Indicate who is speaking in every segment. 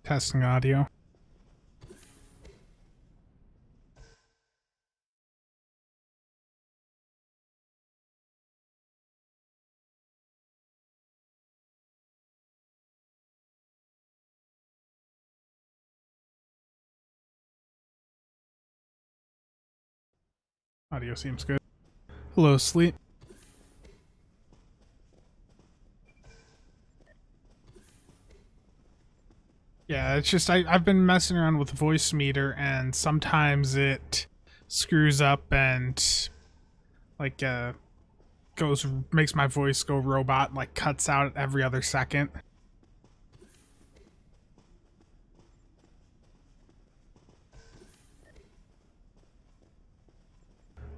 Speaker 1: Testing audio. Audio seems good. Hello, Sleep. Yeah, it's just I've been messing around with the voice meter, and sometimes it screws up and like makes my voice go robot, like cuts out every other second.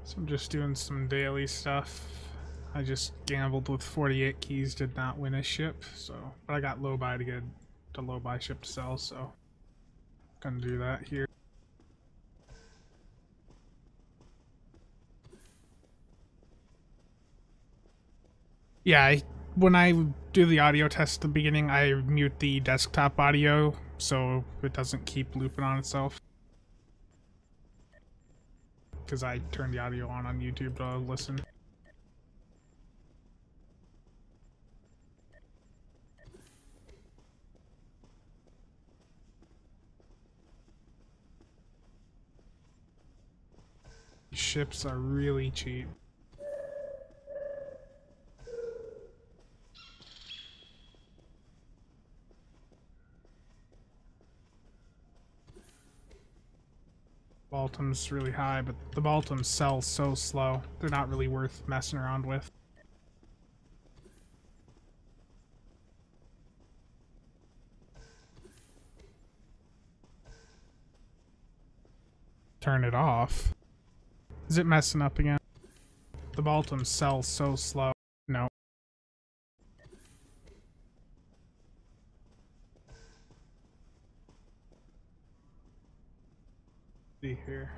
Speaker 1: So I'm just doing some daily stuff. I just gambled with 48 keys, did not win a ship, so but I got low buy to get to low buy ship to sell, so gonna do that here. Yeah, when I do the audio test at the beginning, I mute the desktop audio so it doesn't keep looping on itself. Because I turn the audio on YouTube to listen. Ships are really cheap. Baltum's really high, but the Baltum sell so slow. They're not really worth messing around with. Turn it off. Is it messing up again? The Baltum sell so slow. No. See here.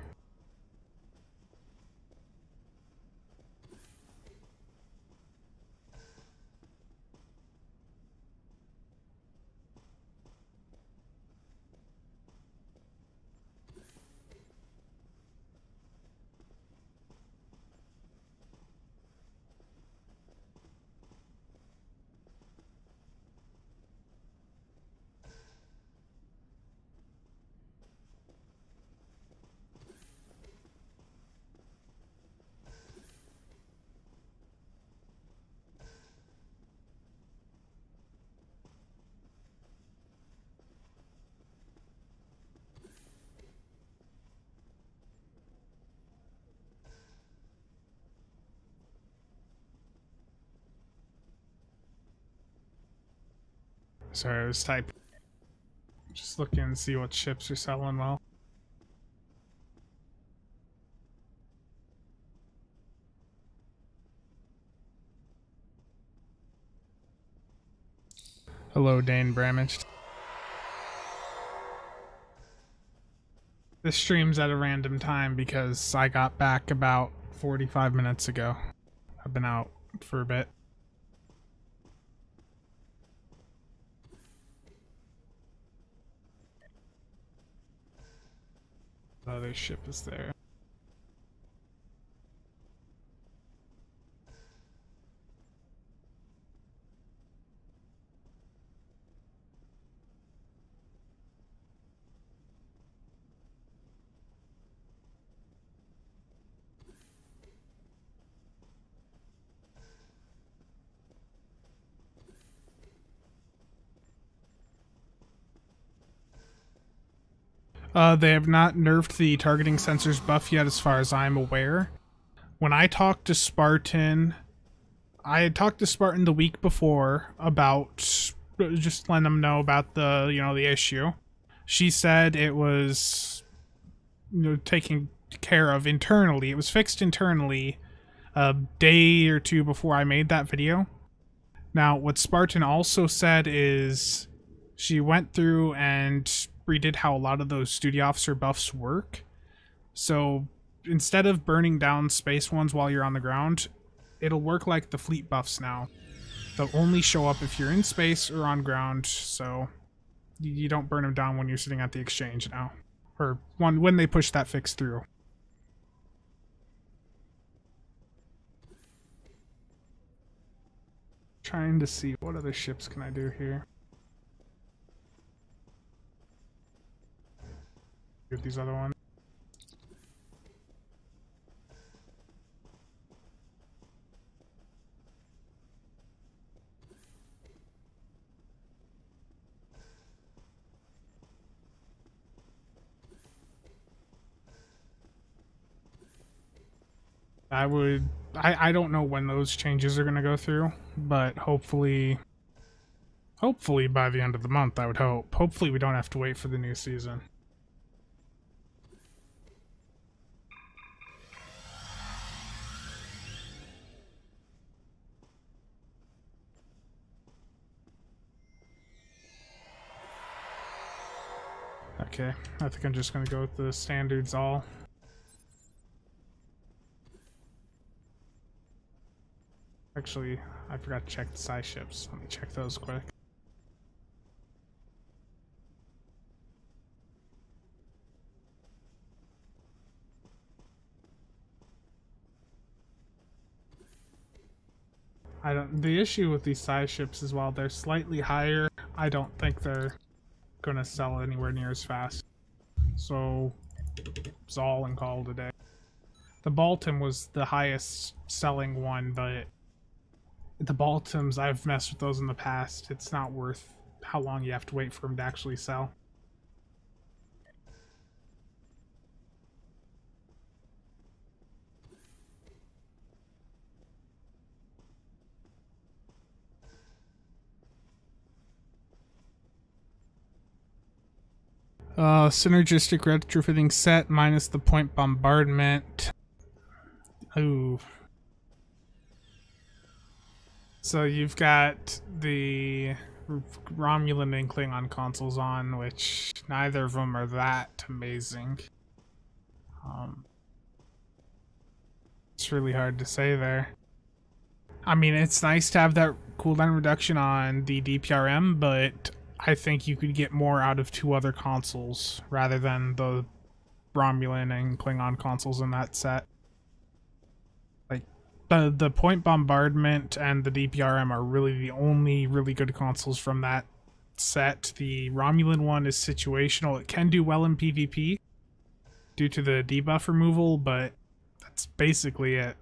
Speaker 1: Sorry, I was typing. Just looking and see what ships are selling well. Hello, Dane Bramage. This stream's at a random time because I got back about 45 minutes ago. I've been out for a bit. The other ship is there. They have not nerfed the targeting sensors buff yet as far as I'm aware. When I talked to Spartan, I had talked to Spartan the week before about just letting them know about the, the issue. She said it was, taken care of internally. It was fixed internally a day or two before I made that video. Now, what Spartan also said is she went through and redid how a lot of those studio officer buffs work. So instead of burning down space ones while you're on the ground, it'll work like the fleet buffs now. They'll only show up if you're in space or on ground, so You don't burn them down when you're sitting at the exchange now. Or when they push that fix through. Trying to see what other ships can I do here. Get these other ones. I don't know when those changes are going to go through, but hopefully by the end of the month, I would hope. Hopefully we don't have to wait for the new season. Okay, I think I'm just going to go with the standards all. Actually, I forgot to check the size ships. Let me check those quick. The issue with these size ships is while they're slightly higher, I don't think they're gonna sell anywhere near as fast. So it's all and call today. The Baltim was the highest selling one, but the Baltims, I've messed with those in the past. It's not worth how long you have to wait for them to actually sell. Synergistic retrofitting set minus the point bombardment. Ooh. So you've got the Romulan and Klingon consoles on, which neither of them are that amazing. It's really hard to say there. I mean, it's nice to have that cooldown reduction on the DPRM, but I think you could get more out of two other consoles rather than the Romulan and Klingon consoles in that set. Like, the point bombardment and the DPRM are really the only really good consoles from that set. The Romulan one is situational. It can do well in PvP due to the debuff removal, but that's basically it.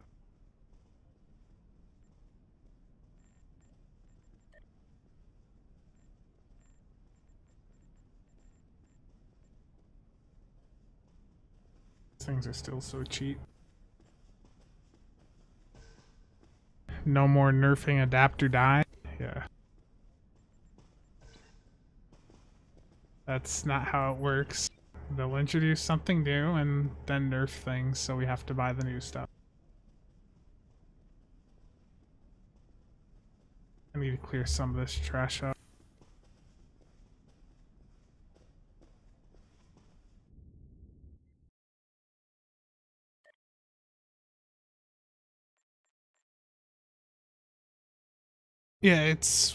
Speaker 1: Things are still so cheap. No more nerfing adapter die. Yeah. That's not how it works. They'll introduce something new and then nerf things, so we have to buy the new stuff. I need to clear some of this trash up. Yeah,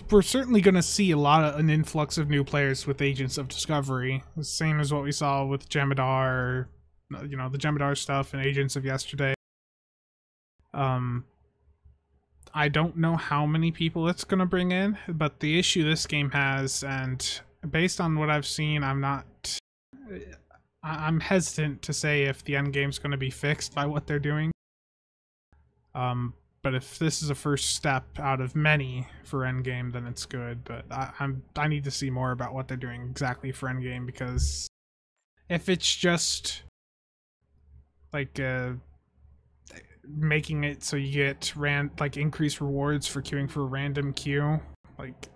Speaker 1: we're certainly going to see an influx of new players with Agents of Discovery. The same as what we saw with Jemadar, you know, the Jemadar stuff and Agents of Yesterday. I don't know how many people it's going to bring in, but the issue this game has, and based on what I've seen, I'm hesitant to say if the endgame's going to be fixed by what they're doing. But if this is a first step out of many for endgame, then it's good. But I need to see more about what they're doing exactly for endgame, because if it's just like making it so you get increased rewards for queuing for a random queue, like,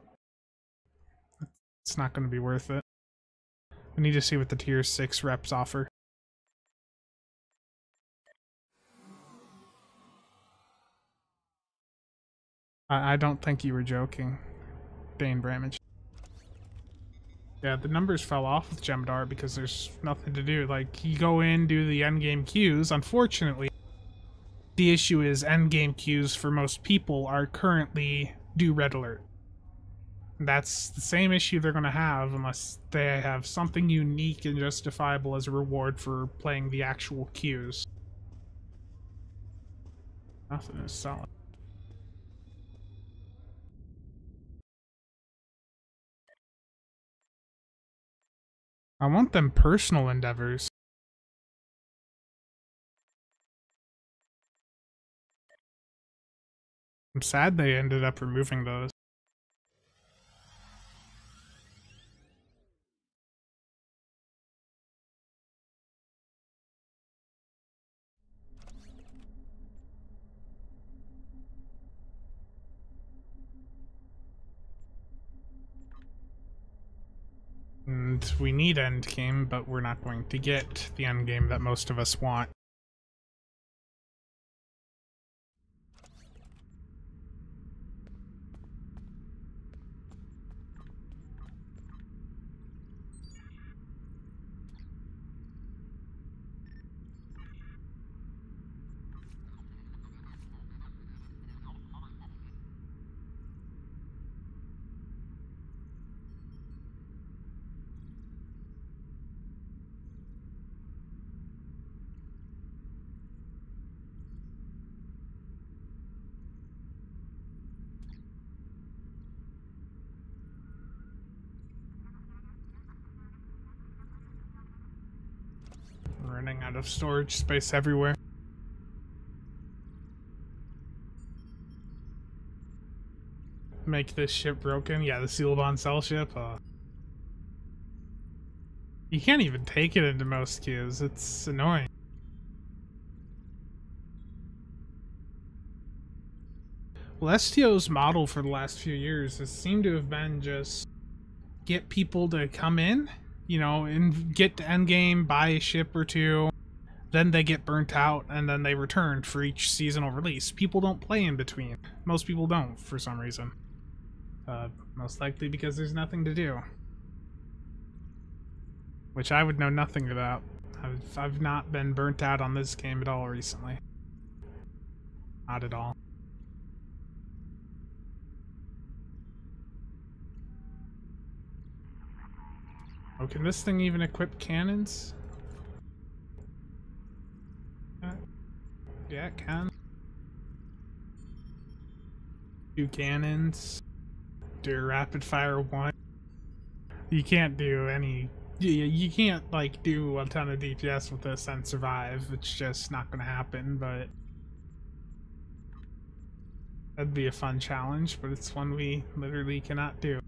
Speaker 1: it's not going to be worth it. We need to see what the tier 6 reps offer. I don't think you were joking, Dane Bramage. Yeah, the numbers fell off with Jemadar because there's nothing to do. Like, you go in, do the endgame queues. Unfortunately, the issue is endgame queues for most people are currently do red alert. That's the same issue they're going to have unless they have something unique and justifiable as a reward for playing the actual queues. Nothing is selling. I want them personal endeavors. I'm sad they ended up removing those. And we need endgame, but we're not going to get the endgame that most of us want. Running out of storage space everywhere. Make this ship broken? Yeah, the sealed on cell ship. You can't even take it into most queues. It's annoying. Well, STO's model for the last few years has seemed to have been just get people to come in, you know, and get to endgame, buy a ship or two, then they get burnt out, and then they return for each seasonal release. People don't play in between. Most people don't, for some reason. Most likely because there's nothing to do. Which I would know nothing about. I've not been burnt out on this game at all recently. Not at all. Oh, can this thing even equip cannons? Yeah, it can. 2 cannons. Do a rapid fire 1. You can't do any... You can't, like, do a ton of DPS with this and survive. It's just not gonna happen, but... That'd be a fun challenge, but it's one we literally cannot do.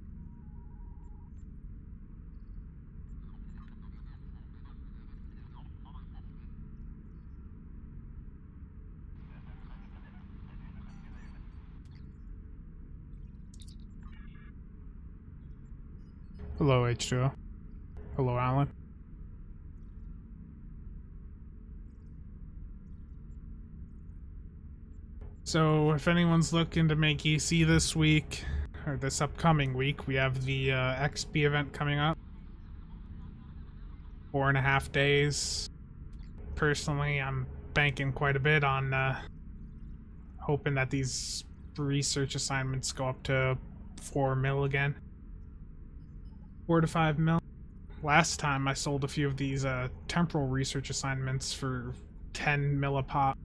Speaker 1: Hello, H2O. Hello, Alan. So, if anyone's looking to make EC this week, or this upcoming week, we have the XP event coming up. 4.5 days. Personally, I'm banking quite a bit on hoping that these research assignments go up to 4 mil again. 4 to 5 mil. Last time I sold a few of these temporal research assignments for 10 mil a pop.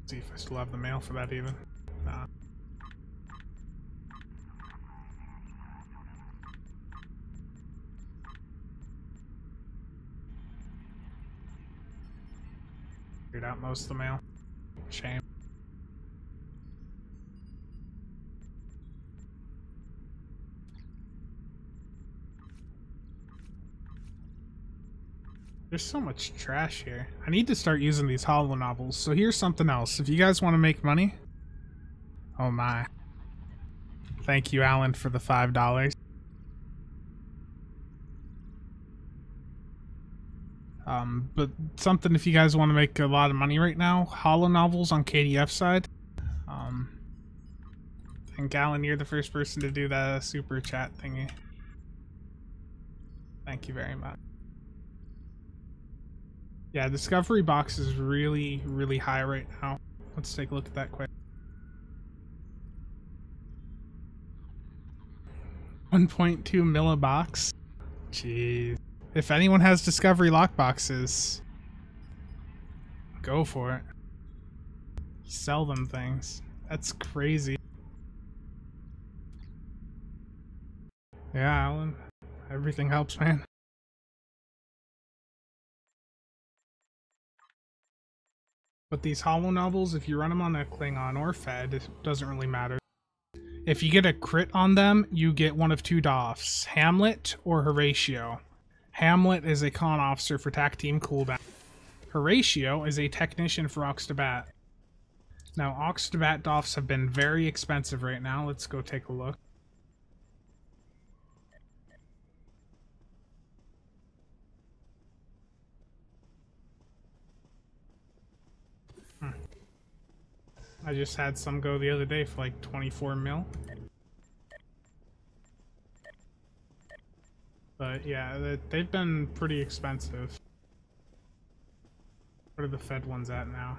Speaker 1: Let's see if I still have the mail for that even. Nah. Cleared out most of the mail. Shame. There's so much trash here. I need to start using these holo novels. So here's something else. If you guys want to make money... Oh my. Thank you, Alan, for the $5. But something if you guys want to make a lot of money right now. Holo novels on KDF side. I think, Alan, you're the first person to do the super chat thingy. Thank you very much. Yeah, Discovery Box is really, really high right now. Let's take a look at that quick. 1.2 millibox. Jeez. If anyone has Discovery lockboxes, go for it. Sell them things. That's crazy. Yeah, Alan. Everything helps, man. But these holo novels, if you run them on a Klingon or Fed, it doesn't really matter. If you get a crit on them, you get one of two doffs, Hamlet or Horatio. Hamlet is a con officer for TAC Team cooldown. Horatio is a technician for Oxtabat. Now, Oxtabat doffs have been very expensive right now. Let's go take a look. I just had some go the other day for like 24 mil. But yeah, they've been pretty expensive. What are the Fed ones at now?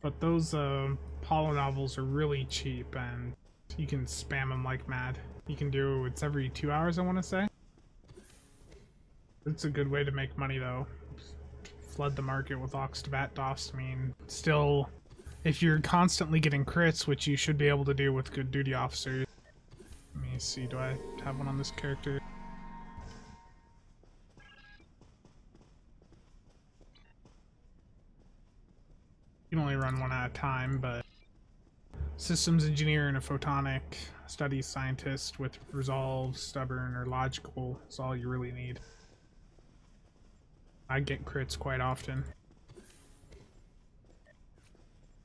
Speaker 1: But those holo novels are really cheap and you can spam them like mad. You can do, it's every 2 hours, I want to say. It's a good way to make money though. Flood the market with Oxtabat doffs. I mean, still, if you're constantly getting crits, which you should be able to do with good duty officers. Let me see, do I have one on this character? You can only run one at a time, but systems engineer and a photonic studies scientist with resolve, stubborn, or logical is all you really need. I get crits quite often.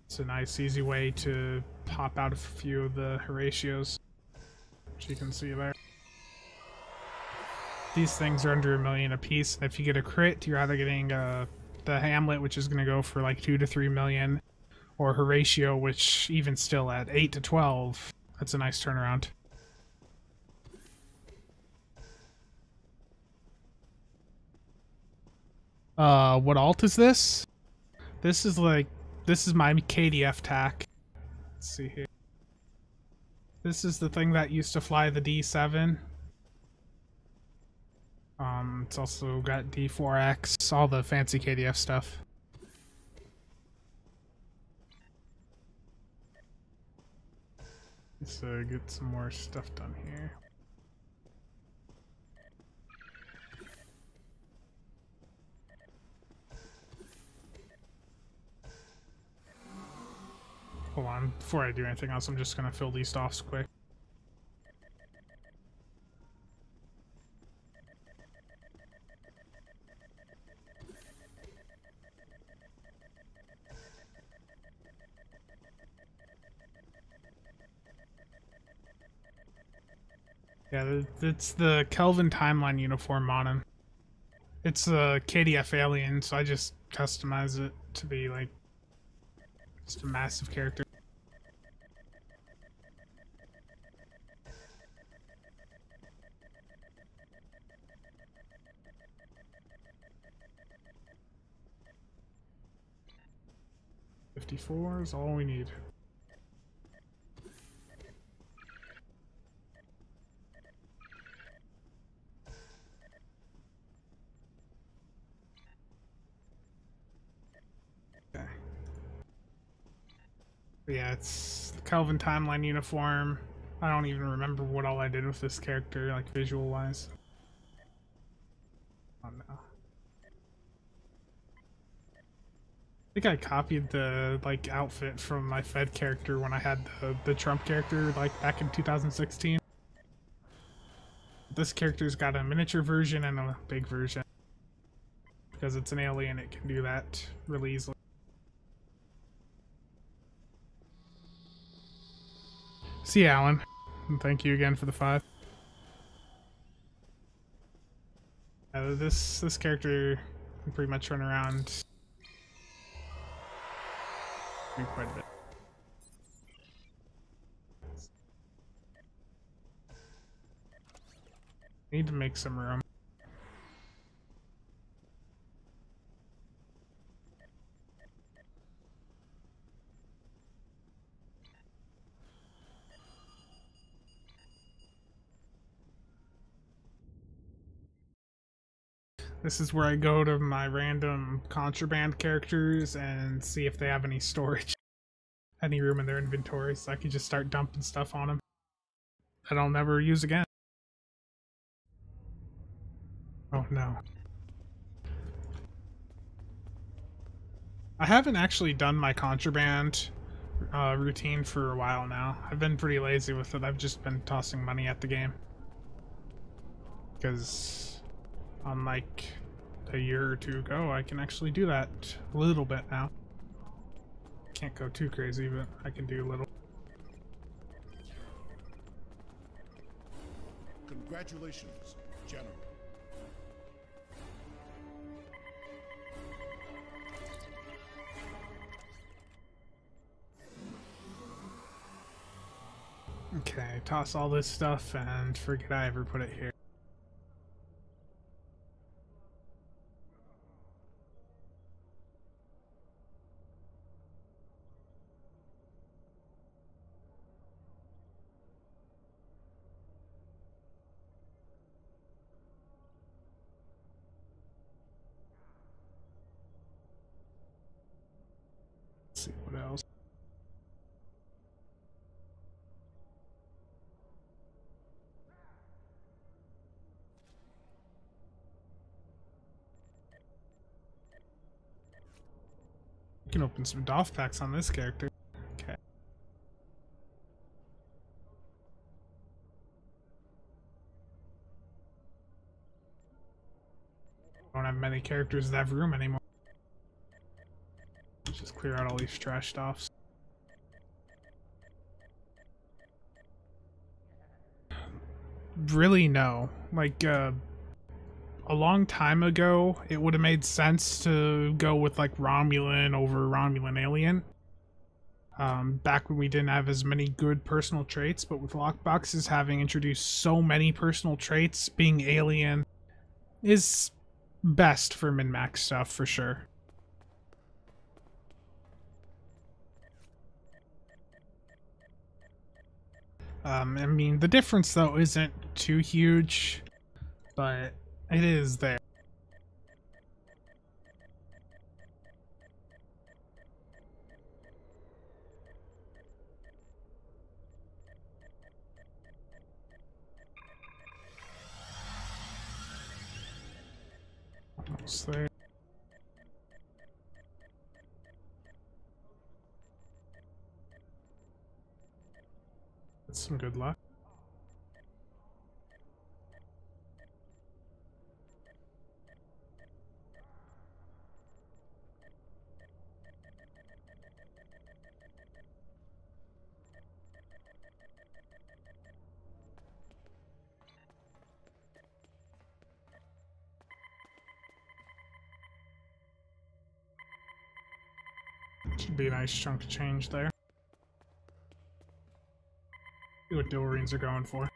Speaker 1: It's a nice, easy way to pop out a few of the Horatios, which you can see there. These things are under $1 million a piece, and if you get a crit, you're either getting the Hamlet, which is going to go for like 2 to 3 million, or Horatio, which even still at 8 to 12, that's a nice turnaround. What alt is this? This is my KDF TAC. Let's see here. This is the thing that used to fly the D7. It's also got D4X, all the fancy KDF stuff. Let's get some more stuff done here. Hold on, before I do anything else, I'm just gonna fill these offs quick. Yeah, it's the Kelvin timeline uniform on him. It's a KDF alien, so I just customize it to be like just a massive character. $54 is all we need. Okay. But yeah, it's the Kelvin timeline uniform. I don't even remember what all I did with this character, like visual-wise. Oh no. I think I copied the like outfit from my Fed character when I had the Trump character like back in 2016. This character's got a miniature version and a big version. Because it's an alien, it can do that really easily. See you, Alan. And thank you again for the 5. This character can pretty much run around quite a bit. Need to make some room. This is where I go to my random contraband characters and see if they have any storage, any room in their inventory, so I can just start dumping stuff on them that I'll never use again. Oh no. I haven't actually done my contraband routine for a while now. I've been pretty lazy with it. I've just been tossing money at the game. Because unlike a year or two ago, I can actually do that a little bit now. Can't go too crazy, but I can do a little.
Speaker 2: Congratulations, General.
Speaker 1: Okay, toss all this stuff and forget I ever put it here. Let's see what else. You can open some DOF packs on this character. Okay. Don't have many characters that have room anymore. Let's just clear out all these trash DOFs. Really, no. Like, a long time ago, it would have made sense to go with, like, Romulan over Romulan Alien. Back when we didn't have as many good personal traits, but with lockboxes having introduced so many personal traits, being Alien is best for min-max stuff, for sure. I mean, the difference, though, isn't too huge, but it is there. Almost there. That's some good luck. Should be a nice chunk of change there. See what Andorians are going for.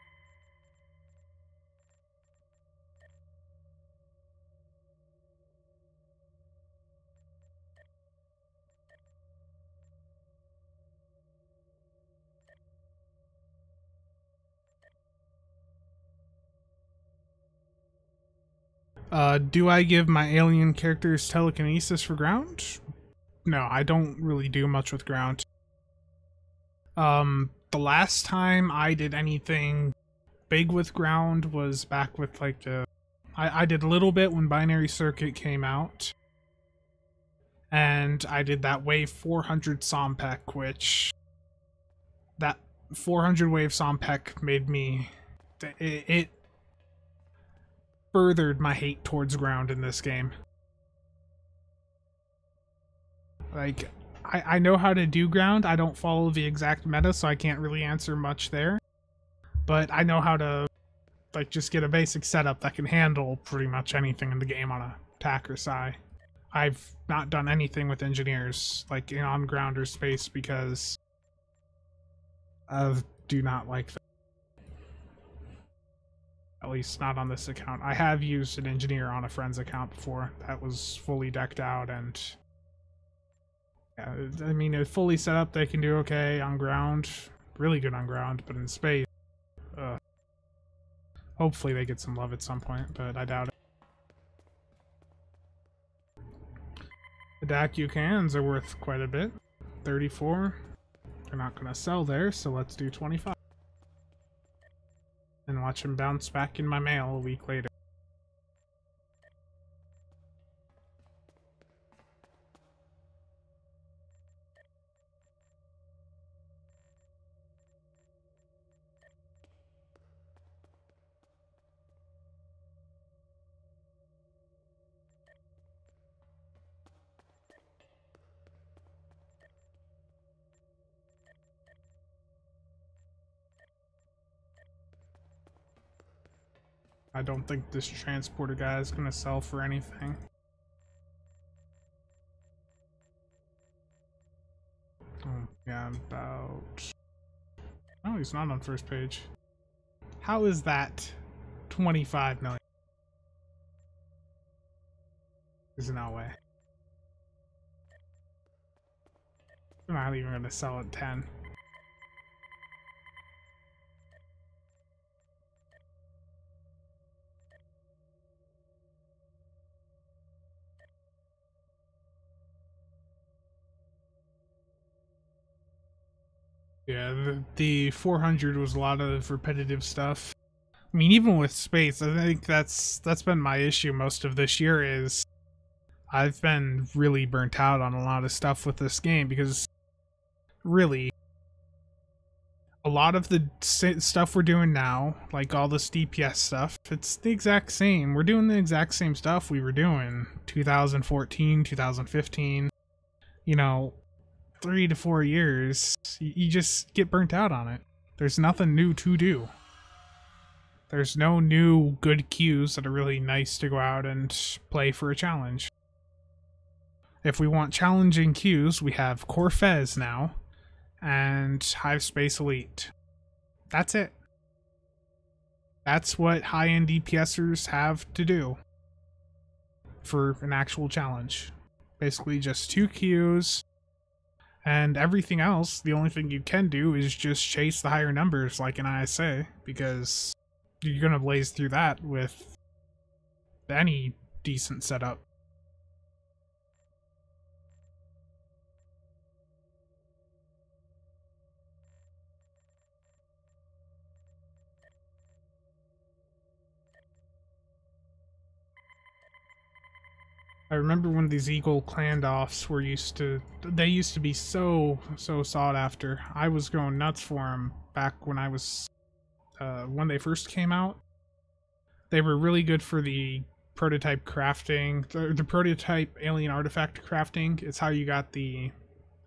Speaker 1: Do I give my alien characters telekinesis for ground? No, I don't really do much with ground. The last time I did anything big with ground was back with like I did a little bit when Binary Circuit came out. And I did that wave 400 Sompek, which that 400 wave Sompek made me it furthered my hate towards ground in this game. Like, I know how to do ground. I don't follow the exact meta, so I can't really answer much there. But I know how to, like, just get a basic setup that can handle pretty much anything in the game on a attack or psi. I've not done anything with engineers, like, on ground or space, because I do not like that. At least not on this account. I have used an engineer on a friend's account before. That was fully decked out, and yeah, I mean, it's fully set up. They can do okay on ground, really good on ground, but in space, hopefully they get some love at some point, but I doubt it. The DACU cans are worth quite a bit. 34. They're not going to sell there, so let's do 25. And watch them bounce back in my mail a week later. I don't think this transporter guy is going to sell for anything. Oh, yeah, about... Oh, he's not on first page. How is that 25 million? There's no way. I'm not even going to sell at 10. Yeah, the 400 was a lot of repetitive stuff. I mean, even with space, I think that's been my issue most of this year is I've been really burnt out on a lot of stuff with this game because really a lot of the stuff we're doing now, like all this DPS stuff, it's the exact same. We're doing the exact same stuff we were doing 2014, 2015, you know, 3 to 4 years, you just get burnt out on it. There's nothing new to do. There's no new good queues that are really nice to go out and play for a challenge. If we want challenging queues, we have Core Fez now, and Hive Space Elite. That's it. That's what high-end DPSers have to do for an actual challenge. Basically just 2 queues, and everything else, the only thing you can do is just chase the higher numbers like an ISA, because you're going to blaze through that with any decent setup. I remember when these Eagle clan offs were used to be so sought after. I was going nuts for them back when I was, when they first came out. They were really good for the prototype crafting, the prototype alien artifact crafting. It's how you got the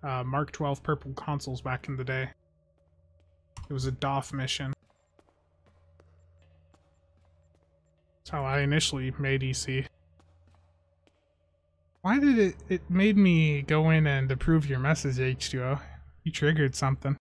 Speaker 1: Mark 12 purple consoles back in the day. It was a DOF mission. That's how I initially made EC. Why did it made me go in and approve your message, H2O? You triggered something.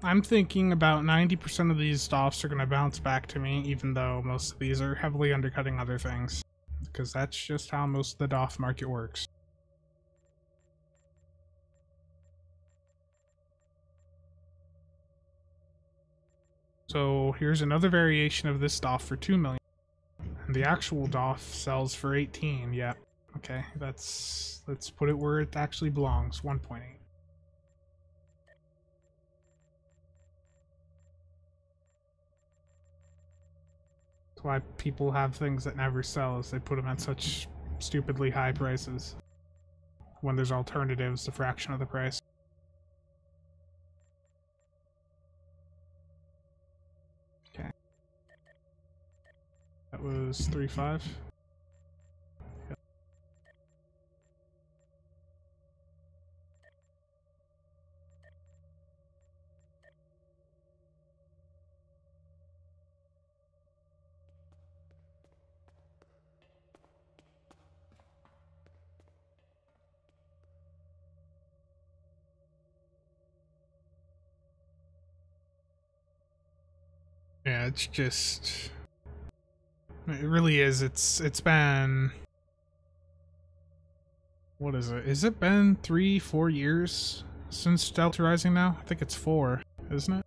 Speaker 1: I'm thinking about 90% of these DOFs are going to bounce back to me, even though most of these are heavily undercutting other things. Because that's just how most of the DOF market works. So here's another variation of this DOF for 2 million. And the actual DOF sells for 18, yeah. Okay, let's put it where it actually belongs, 1.8. That's why people have things that never sell, is they put them at such stupidly high prices when there's alternatives a fraction of the price. Okay. That was 3.5. Yep. Yeah, it's just... It really is. It's been... What is it? Has it been 3-4 years since Delta Rising now? I think it's 4, isn't it?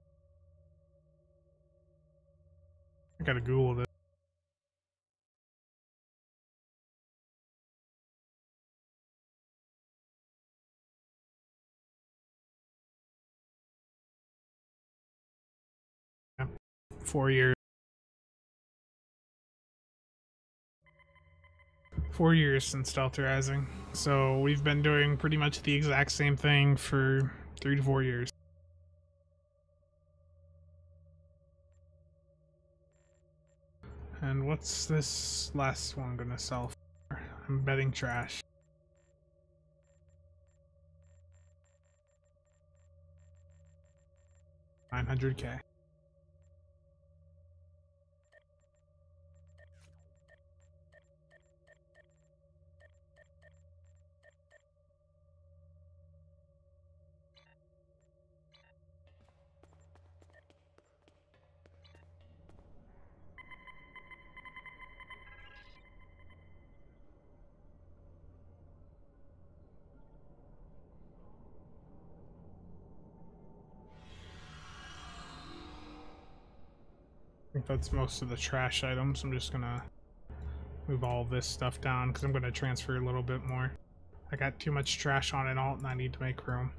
Speaker 1: I gotta Google this. Yeah, 4 years. 4 years since Delta Rising. So we've been doing pretty much the exact same thing for 3 to 4 years. And what's this last one gonna sell for? I'm betting trash. 900K. I think that's most of the trash items. I'm just gonna move all this stuff down because I'm gonna transfer a little bit more. I got too much trash on an alt and I need to make room.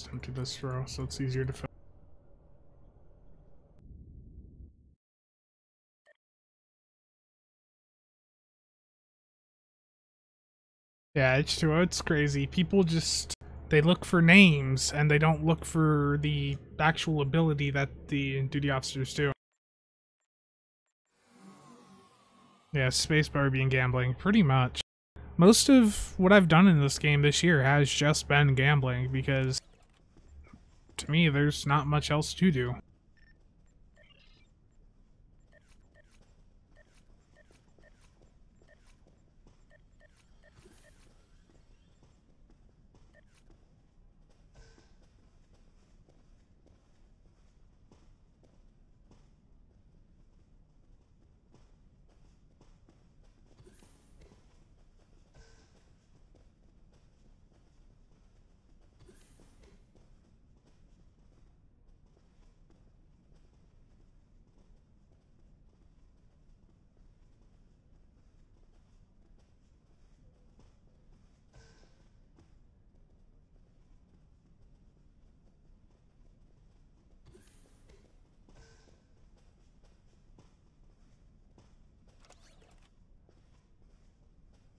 Speaker 1: Let's empty this row so it's easier to fill. Yeah, H2O, it's crazy. People just, they look for names and they don't look for the actual ability that the duty officers do. Yeah, spacebar being gambling, pretty much. Most of what I've done in this game this year has just been gambling because, to me, there's not much else to do.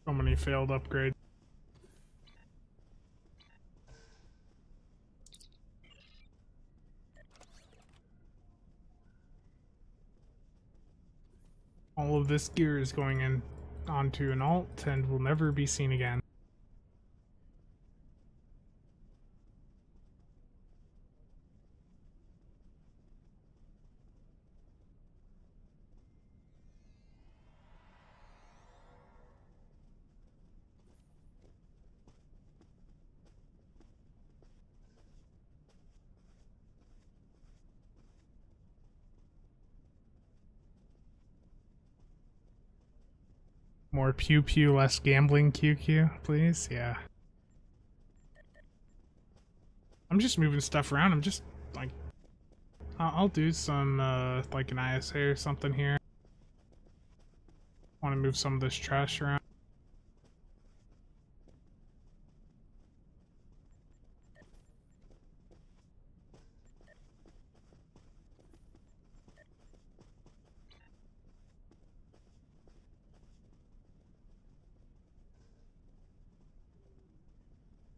Speaker 1: So many failed upgrades. All of this gear is going in onto an alt and will never be seen again. More pew pew, less gambling QQ, please? Yeah. I'm just moving stuff around. I'm just, like... I'll do some, like an ISA or something here. Want to move some of this trash around.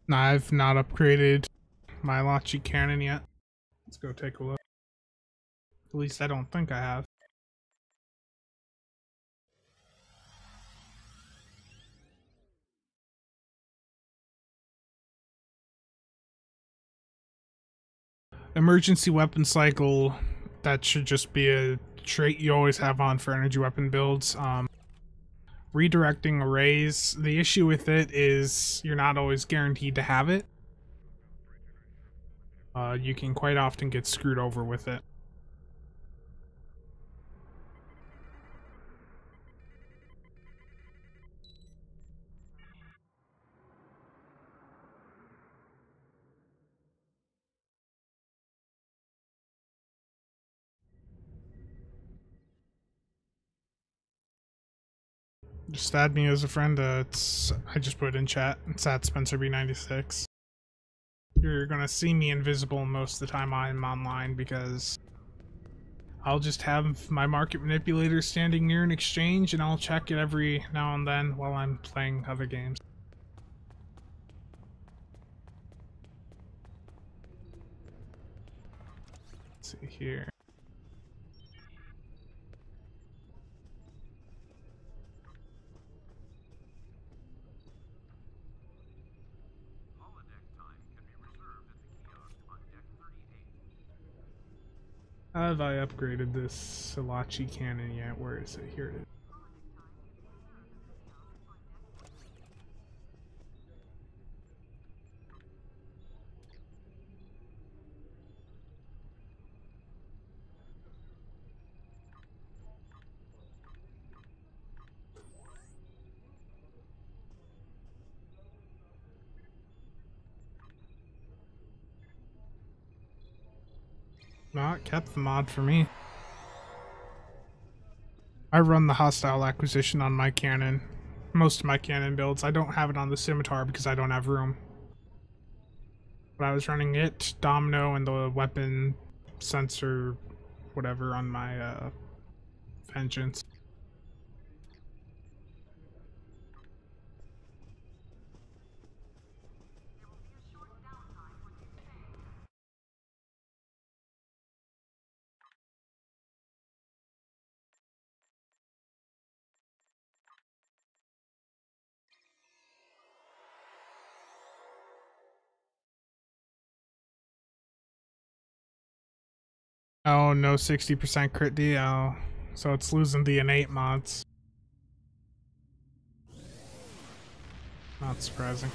Speaker 1: No, I've not upgraded my Lachi cannon yet. Let's go take a look. At least I don't think I have. Emergency weapon cycle, that should just be a trait you always have on for energy weapon builds. Redirecting arrays, the issue with it is you're not always guaranteed to have it. You can quite often get screwed over with it. Just add me as a friend. I just put it in chat. It's at SpencerB96. You're gonna see me invisible most of the time I'm online because I'll just have my market manipulator standing near an exchange and I'll check it every now and then while I'm playing other games. Let's see here. Have I upgraded this Salachi cannon yet? Where is it? Here it is. No, it kept the mod for me. I run the hostile acquisition on my cannon. Most of my cannon builds. I don't have it on the scimitar because I don't have room. But I was running it, domino, and the weapon sensor, whatever, on my vengeance. Oh, no 60% crit DL. So it's losing the innate mods. Not surprising.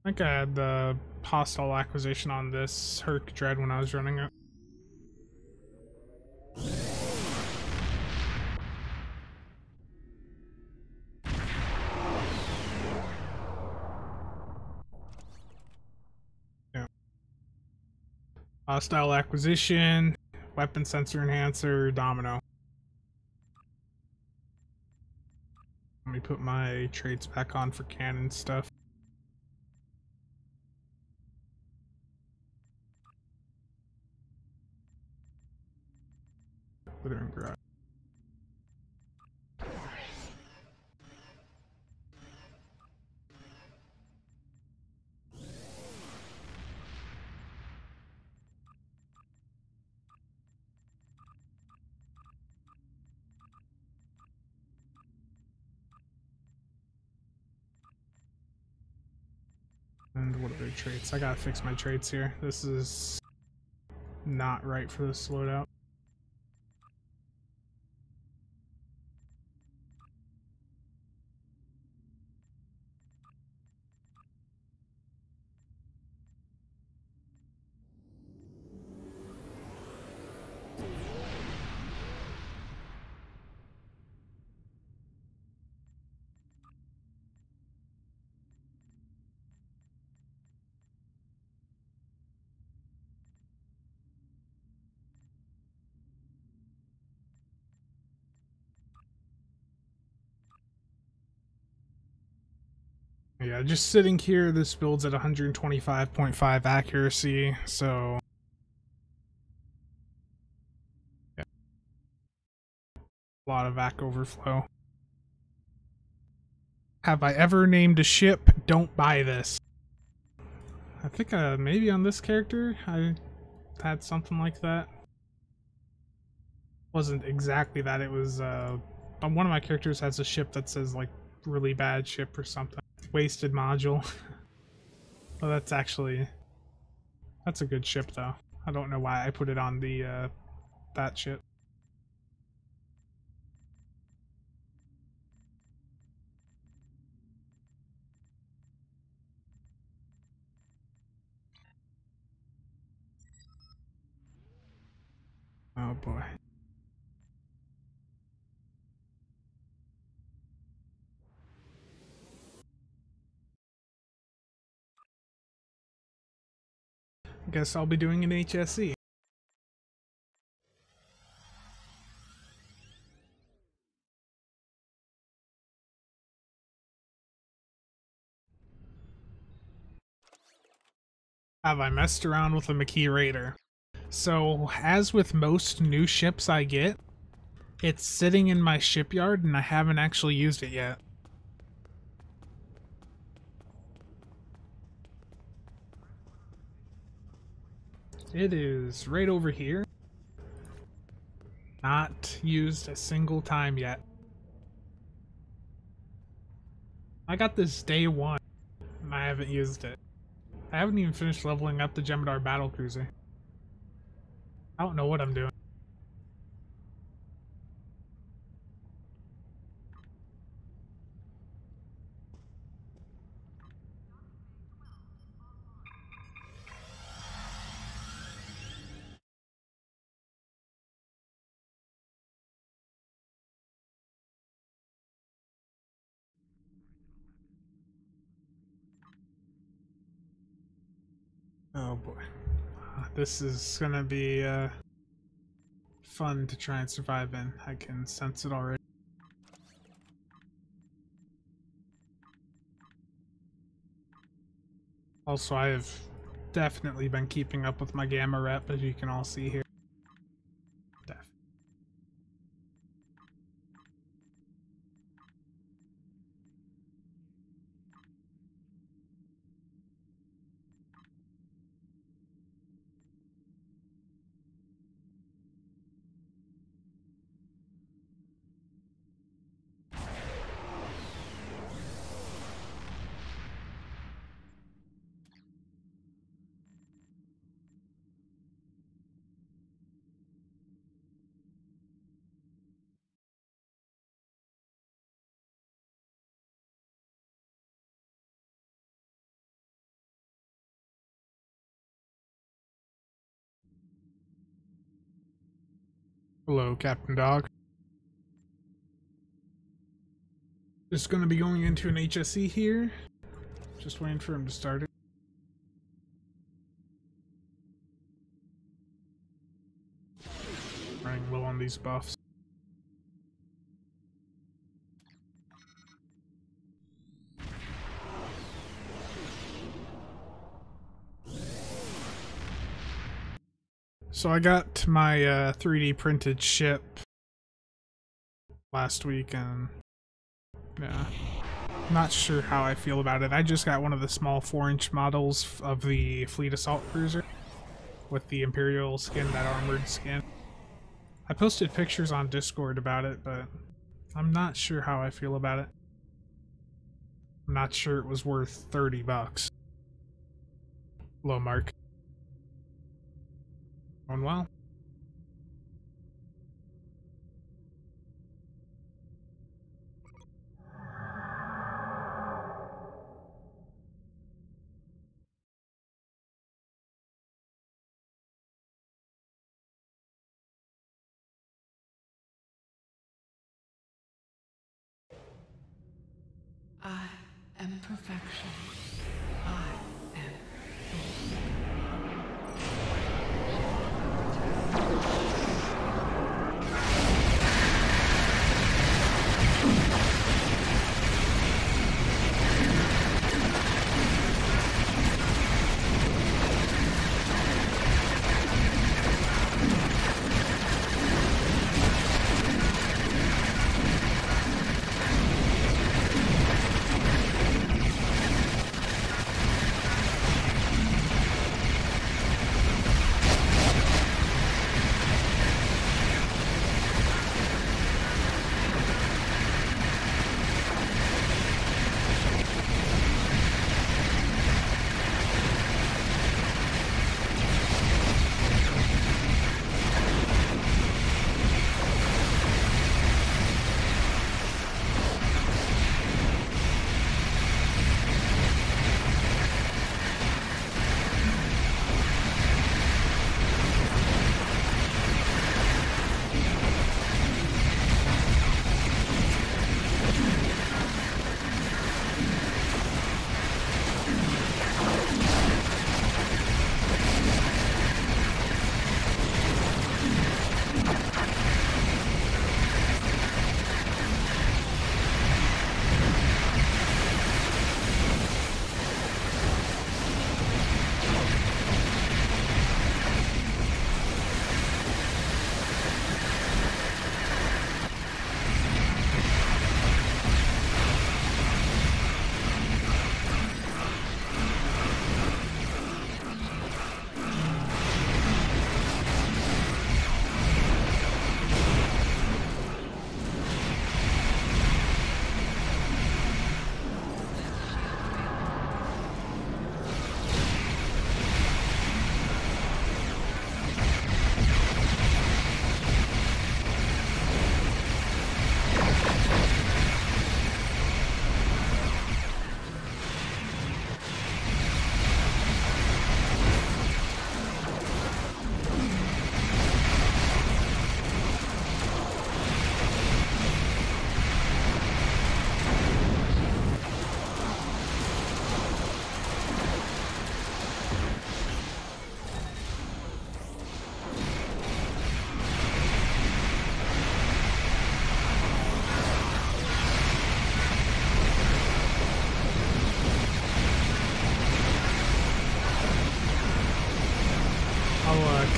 Speaker 1: I think I had the hostile acquisition on this Herc Dread when I was running it. Yeah. Hostile acquisition, weapon sensor enhancer, domino. Let me put my traits back on for cannon stuff. Withering Garage. And what other traits? I gotta fix my traits here. This is not right for this loadout. Yeah, just sitting here, this builds at 125.5 accuracy, so yeah. A lot of vac overflow. Have I ever named a ship? Don't buy this. I think maybe on this character I had something like that. Wasn't exactly that, it was One of my characters has a ship that says like really bad ship or something. Wasted module. Well, that's a good ship though. I don't know why I put it on the that ship. Oh boy. Guess I'll be doing an HSE. Have I messed around with a McKee Raider? So, as with most new ships I get, it's sitting in my shipyard and I haven't actually used it yet. It is right over here. Not used a single time yet. I got this day one and I haven't used it. I haven't even finished leveling up the Jem'Hadar battlecruiser. I don't know what I'm doing. Oh boy. This is gonna be fun to try and survive in. I can sense it already. Also, I have definitely been keeping up with my gamma rep, as you can all see here. Hello, Captain Dog. Just gonna be going into an HSE here. Just waiting for him to start it. Running low on these buffs. So I got my 3D printed ship last week and yeah, not sure how I feel about it. I just got one of the small 4-inch models of the Fleet Assault Cruiser with the Imperial skin, that armored skin. I posted pictures on Discord about it, but I'm not sure how I feel about it. I'm not sure it was worth $30. Low mark. Going well.
Speaker 3: I am perfection. I am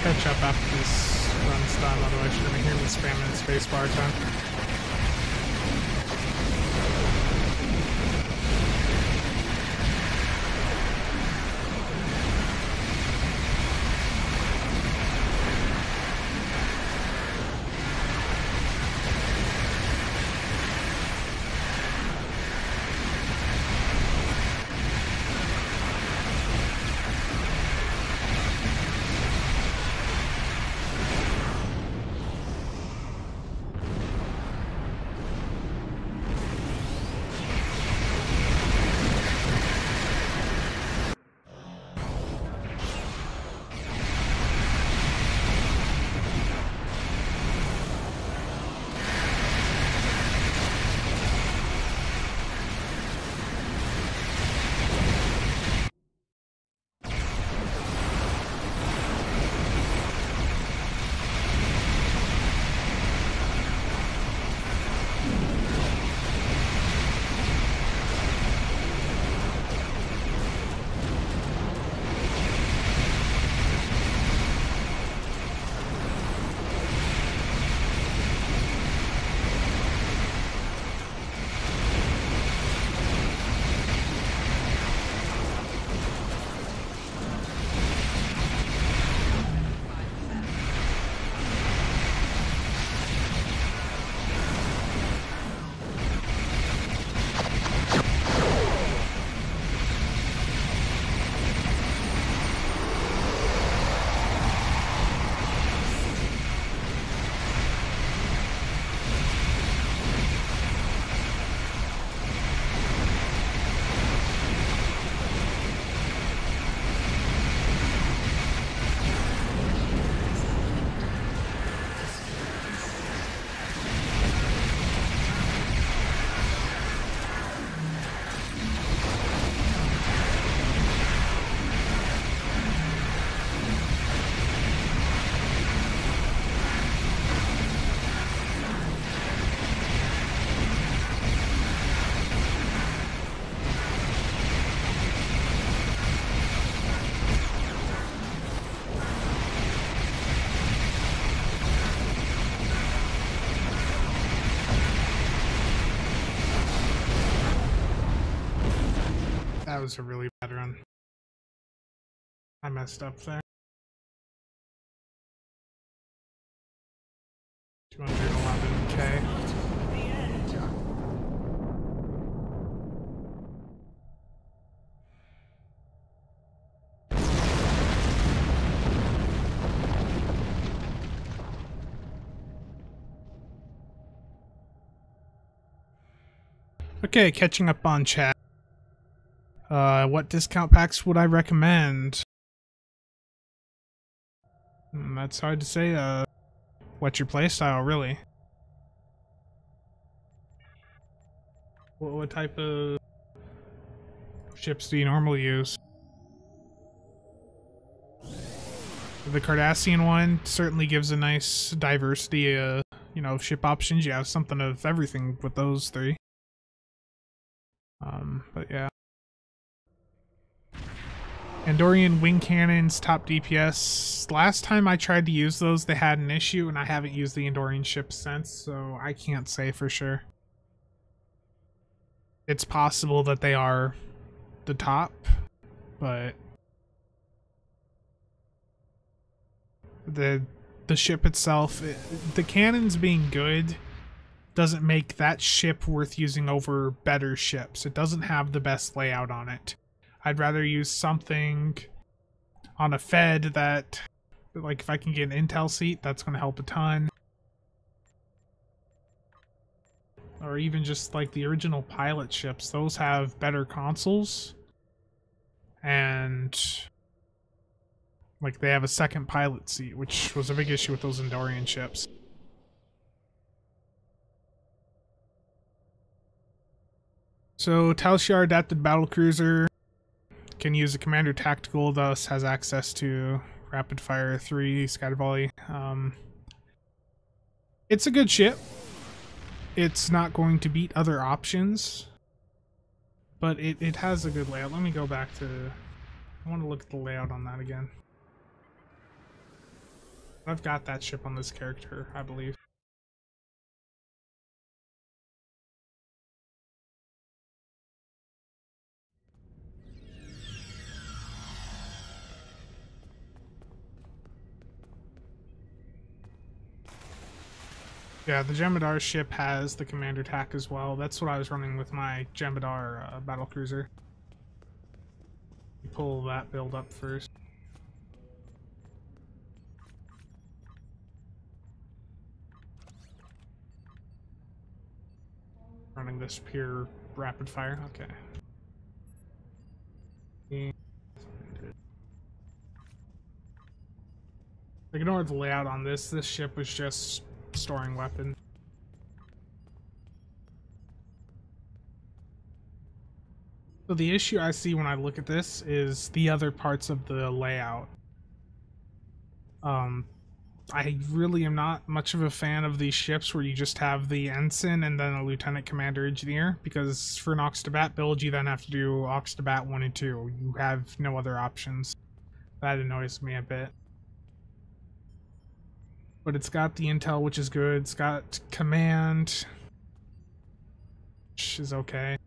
Speaker 1: catch up after this run's done, otherwise you're gonna hear me spamming spacebar a ton. That was a really bad run. I messed up there. 211k. Okay, catching up on chat. What discount packs would I recommend? That's hard to say. What's your playstyle, really? What type of ships do you normally use? The Cardassian one certainly gives a nice diversity, you know, of ship options. You have something of everything with those three. But yeah. Andorian wing cannons, top DPS. Last time I tried to use those, they had an issue, and I haven't used the Andorian ships since, so I can't say for sure. It's possible that they are the top, but the ship itself, the cannons being good doesn't make that ship worth using over better ships. It doesn't have the best layout on it. I'd rather use something on a Fed that, like, if I can get an intel seat, that's going to help a ton. Or even just like the original pilot ships, those have better consoles. And like they have a second pilot seat, which was a big issue with those Andorian ships. So Tal Shiar adapted battlecruiser. Can use a commander tactical, thus has access to rapid fire 3 scatter volley. It's a good ship. It's not going to beat other options, but it has a good layout. Let me go back to, I want to look at the layout on that again. I've got that ship on this character, I believe. Yeah, the Jem'Hadar ship has the commander tack as well. That's what I was running with my Jem'Hadar battlecruiser. You pull that build up first. Running this pure rapid fire. Okay. Ignore the layout on this. This ship was just storing weapons. So the issue I see when I look at this is the other parts of the layout. I really am not much of a fan of these ships where you just have the ensign and then a lieutenant commander engineer, because for an Oxtabat build you then have to do Oxtabat 1 and 2. You have no other options. That annoys me a bit. But it's got the intel, which is good. It's got command, which is okay.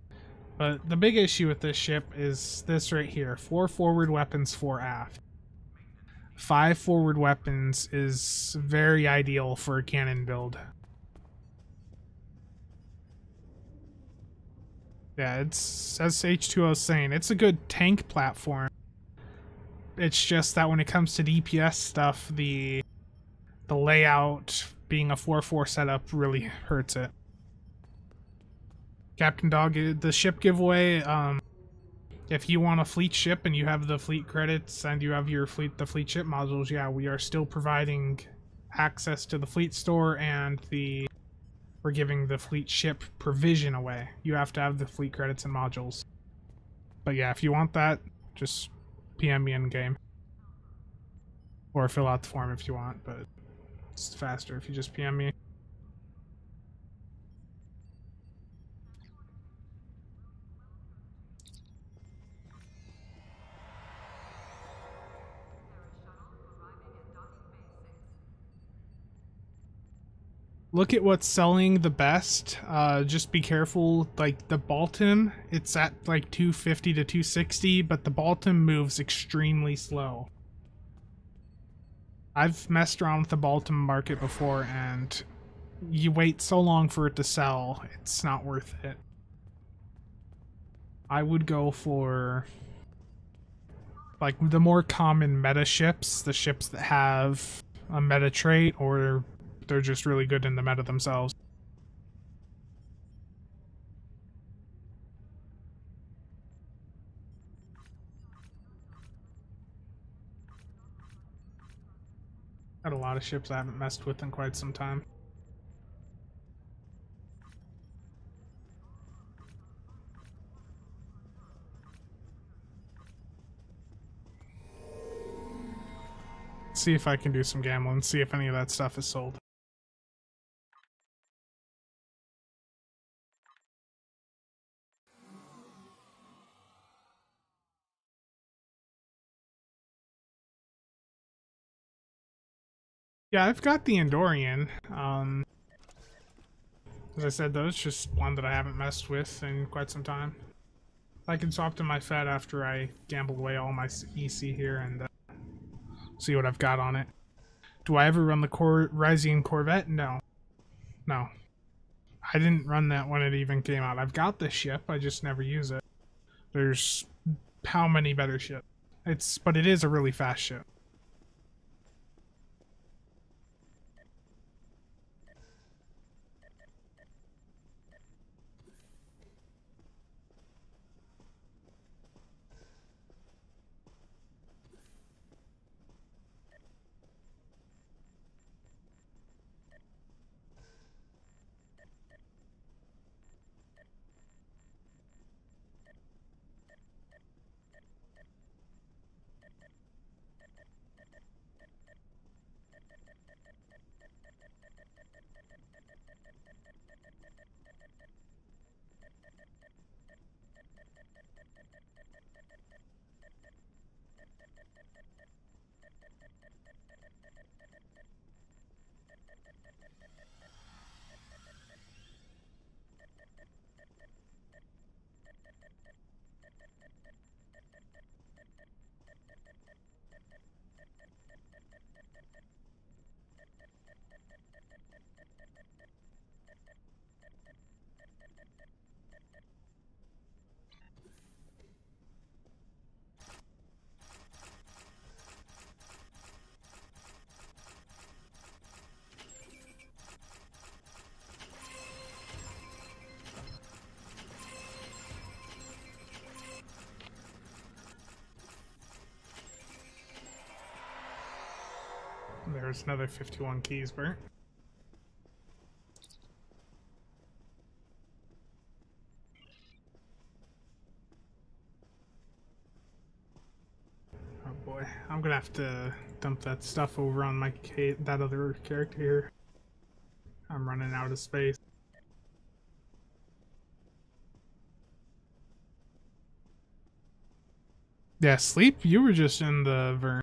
Speaker 1: But the big issue with this ship is this right here. 4 forward weapons, 4 aft. 5 forward weapons is very ideal for a cannon build. Yeah, it's, as H2O is saying, it's a good tank platform. It's just that when it comes to DPS stuff, the layout being a 4-4 setup really hurts it. Captain Dog, the ship giveaway, if you want a fleet ship and you have the fleet credits and you have your the fleet ship modules, yeah, we are still providing access to the fleet store, and we're giving the fleet ship provision away. You have to have the fleet credits and modules. But yeah, if you want that, just PM me in game. Or fill out the form if you want, but it's faster if you just PM me. Look at what's selling the best. Just be careful, like the Baltim, it's at like 250 to 260, but the Baltim moves extremely slow. I've messed around with the Baltim market before, and you wait so long for it to sell, it's not worth it. I would go for like the more common meta ships, the ships that have a meta trait, or they're just really good in the meta themselves. Got a lot of ships I haven't messed with in quite some time. See if I can do some gambling, see if any of that stuff is sold. Yeah, I've got the Andorian. As I said, though, it's just one that I haven't messed with in quite some time. I can swap to my Fed after I gambled away all my EC here and see what I've got on it. Do I ever run the Ryzian Corvette? No. No. I didn't run that when it even came out. I've got the ship, I just never use it. There's how many better ships? But it is a really fast ship. There's another 51 keys burnt. Oh boy, I'm gonna have to dump that stuff over on my that other character here. I'm running out of space. Yeah, Sleep, you were just in the Vern.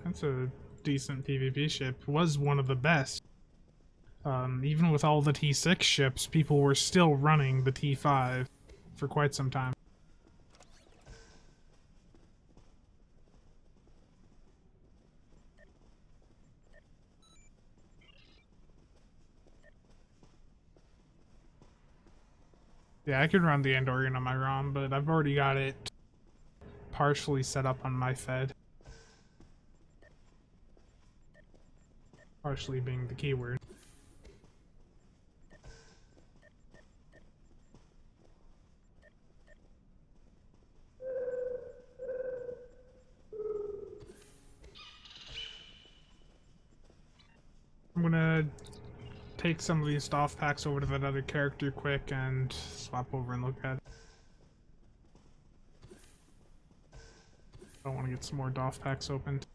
Speaker 1: That's a decent PvP ship. Was one of the best. Even with all the T6 ships, people were still running the T5 for quite some time. Yeah, I could run the Andorian on my ROM, but I've already got it partially set up on my Fed. Partially being the keyword. I'm gonna take some of these DOF packs over to that other character quick and swap over and look at it. I want to get some more DOF packs opened.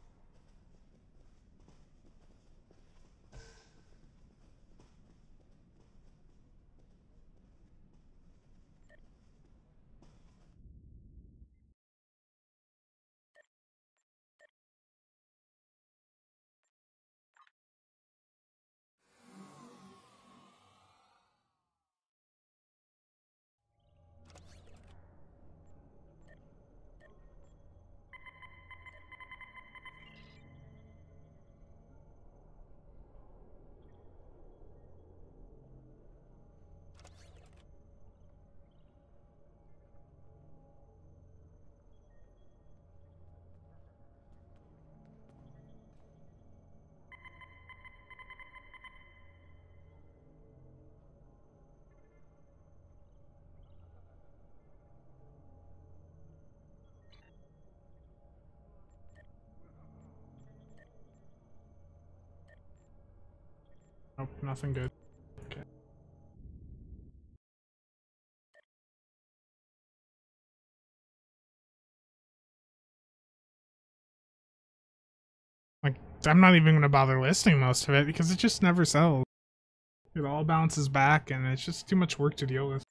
Speaker 1: Nope, nothing good. Okay. Like, I'm not even gonna bother listing most of it because it just never sells. It all bounces back and it's just too much work to deal with.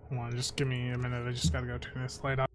Speaker 1: Hold on, just give me a minute. I just gotta go turn this light off.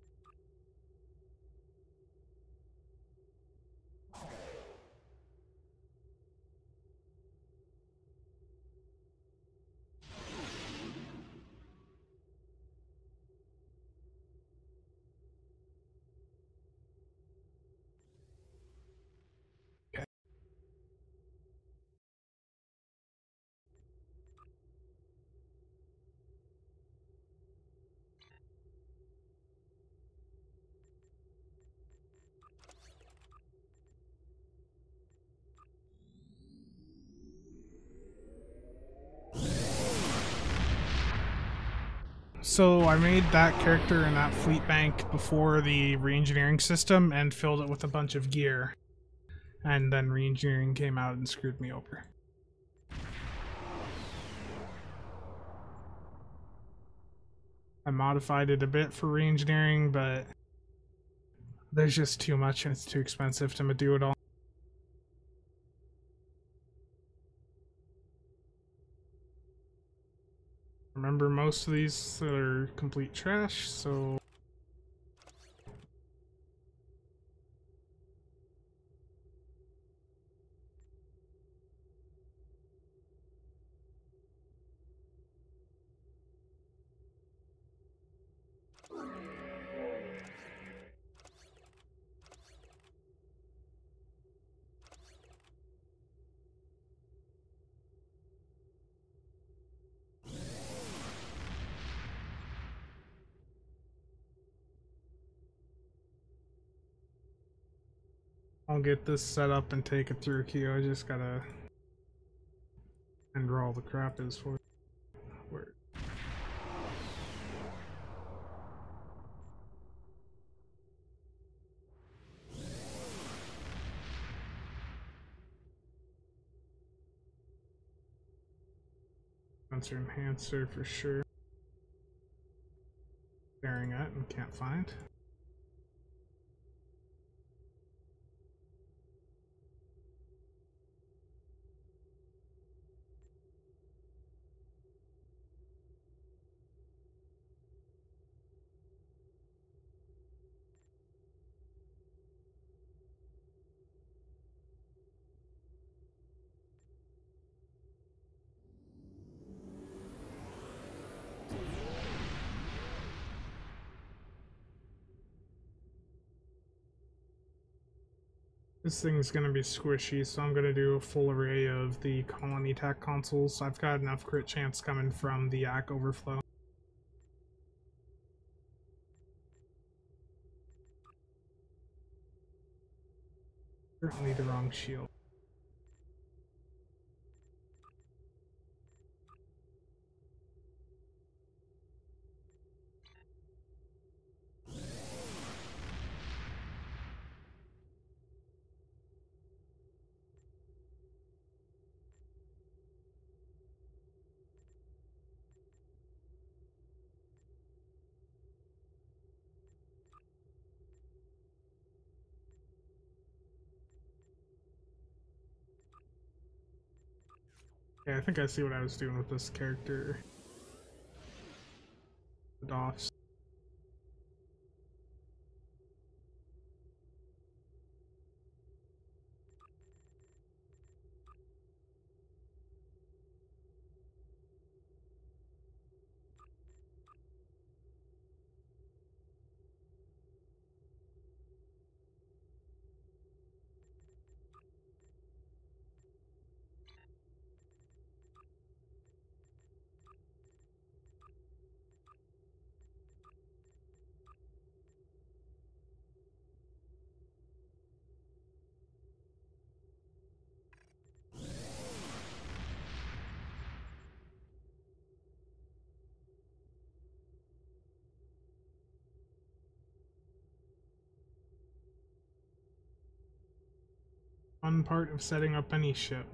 Speaker 1: So I made that character in that fleet bank before the re-engineering system and filled it with a bunch of gear. And then re-engineering came out and screwed me over. I modified it a bit for re-engineering, but there's just too much and it's too expensive to do it all. most of these are complete trash, so I'll get this set up and take it through queue. I just gotta and where all the crap is for where. Sensor enhancer for sure. Staring at and can't find. This thing's gonna be squishy, so I'm gonna do a full array of the colony attack consoles. I've got enough crit chance coming from the Yak overflow. Certainly the wrong shield. Yeah, I think I see what I was doing with this character. The DOFs. Fun part of setting up any ship.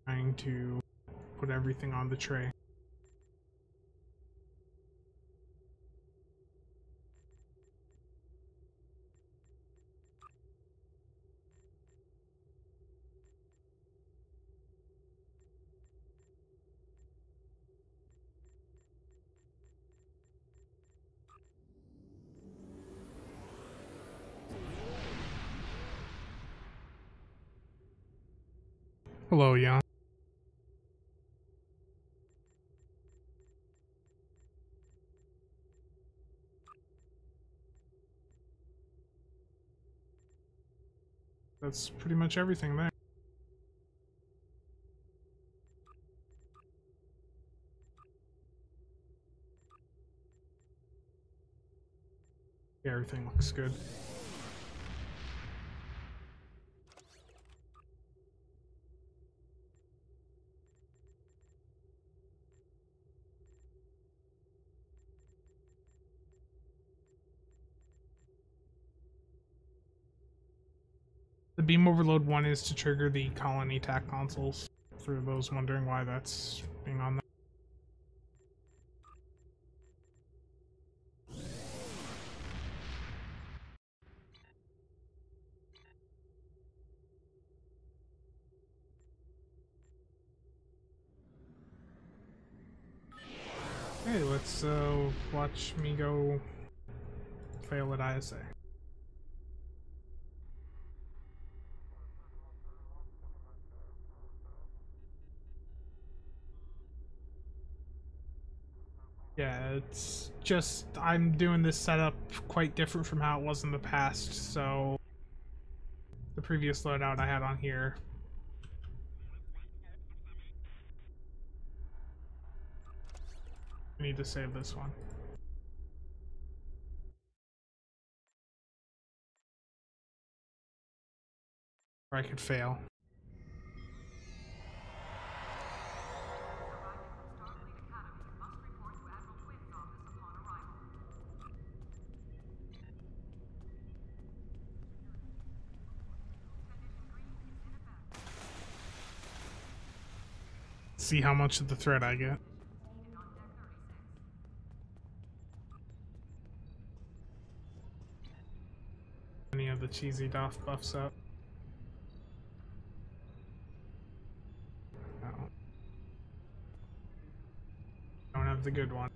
Speaker 1: Trying to put everything on the tray. Hello, Jan. That's pretty much everything there. Yeah, everything looks good. The beam overload one is to trigger the colony attack consoles, for those wondering why that's being on there. Hey, let's watch me go fail at ISA. Yeah, it's just I'm doing this setup quite different from how it was in the past, so the previous loadout I had on here. I need to save this one. Or I could fail. See how much of the threat I get. Any of the cheesy Doff buffs up. No. Don't have the good one.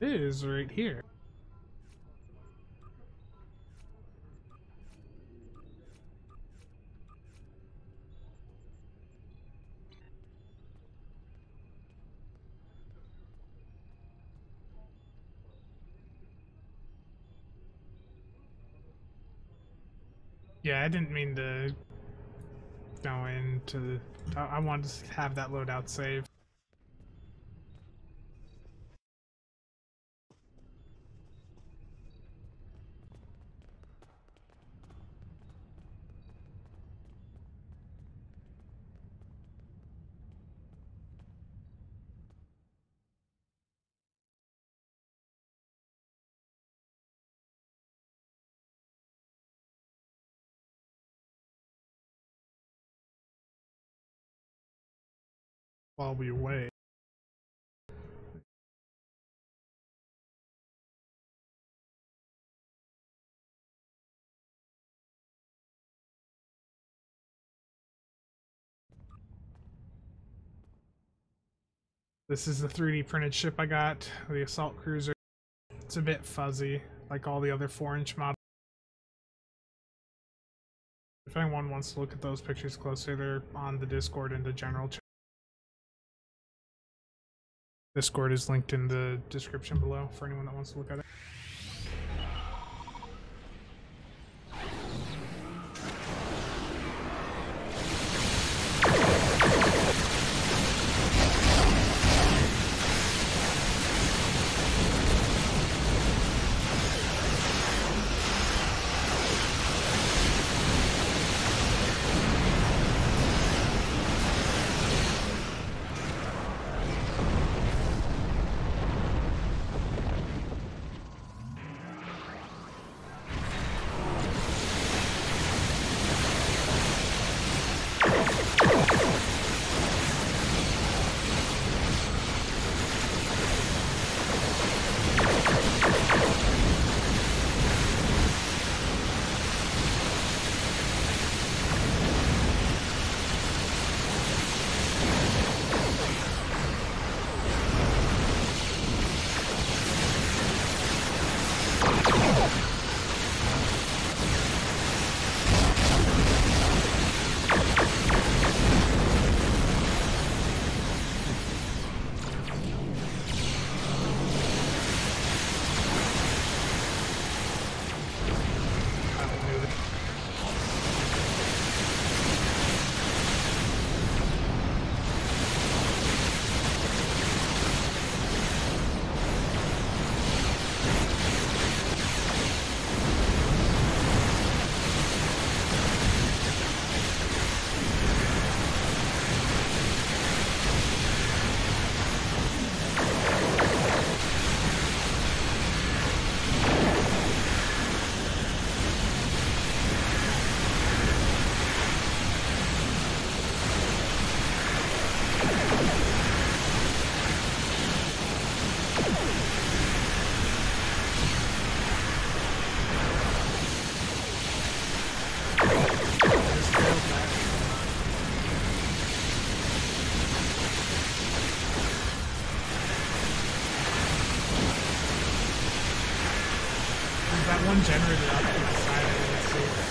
Speaker 1: It is right here. Yeah, I didn't mean to go into the... I wanted to have that loadout saved. While we wait. This is the 3D printed ship I got, the assault cruiser. It's a bit fuzzy, like all the other 4-inch models. If anyone wants to look at those pictures closer, they're on the Discord in the general chat. Discord is linked in the description below for anyone that wants to look at it. that one generator up to the side I didn't see.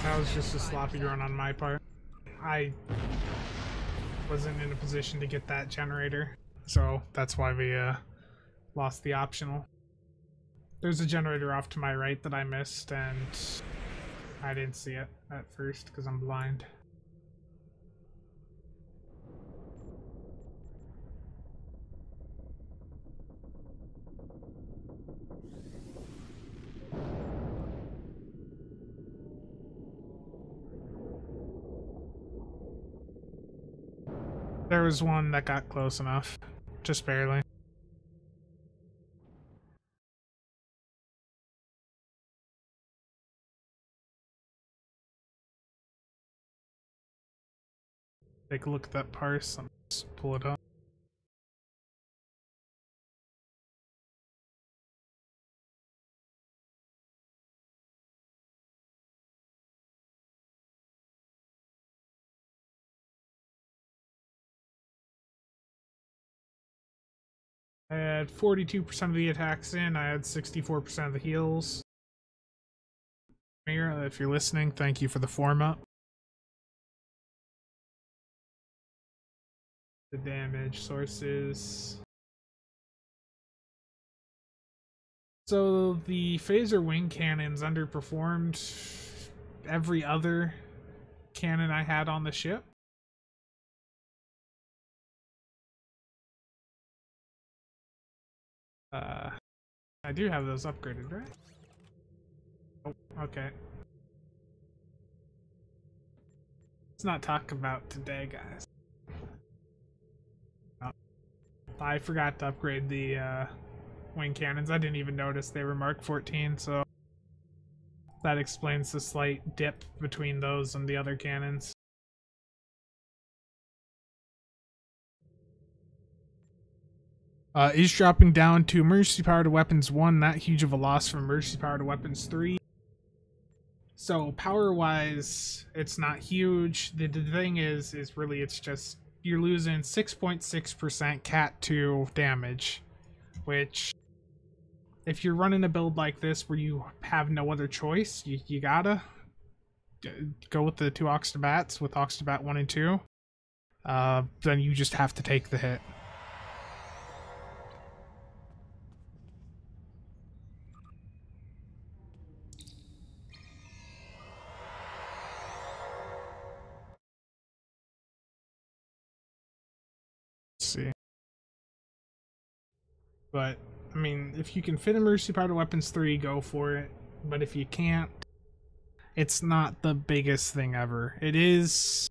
Speaker 1: That was just a sloppy run on my part. I wasn't in a position to get that generator, so that's why we lost the optional. There's a generator off to my right that I missed, and I didn't see it at first because I'm blind. There was one that got close enough, just barely. Take a look at that parse. Let's pull it up. I had 42% of the attacks in. I had 64% of the heals. Mira, if you're listening, thank you for the form up. The damage sources. So the phaser wing cannons underperformed every other cannon I had on the ship. I do have those upgraded, right? Oh, okay. Let's not talk about today, guys. Oh, I forgot to upgrade the wing cannons. I didn't even notice they were Mark 14, so that explains the slight dip between those and the other cannons. Is dropping down to emergency power to weapons 1, not huge of a loss from emergency power to weapons 3. So power wise, it's not huge. The thing is really it's just you're losing 6.6% cat 2 damage, which if you're running a build like this where you have no other choice, you gotta go with the 2 Oxtabats with Oxtabat 1 and 2. Then you just have to take the hit. See, but I mean, if you can fit emergency power to weapons 3, go for it. But if you can't, it's not the biggest thing ever. It is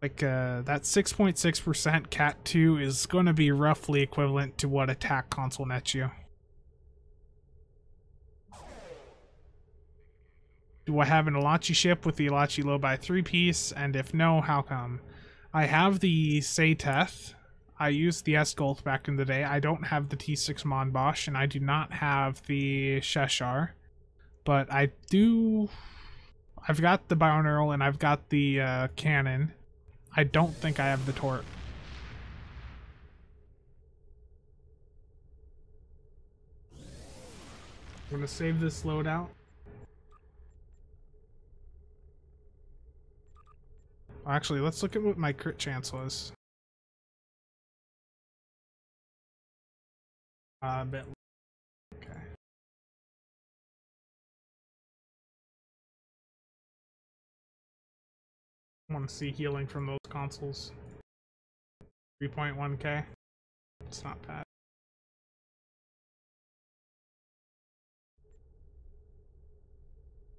Speaker 1: like that 6.6% cat 2 is going to be roughly equivalent to what attack console nets you. Do I have an Elachi ship with the Elachi low by 3 piece? And if no, how come? I have the Sayteth. I used the Esgulth back in the day. I don't have the T6 Mon Bosch, and I do not have the Sheshar. But I do... I've got the Bioneural, and I've got the cannon. I don't think I have the Torp. I'm gonna save this loadout. Actually, let's look at what my crit chance was. A bit. Okay. I want to see healing from those consoles. 3.1k. It's not bad.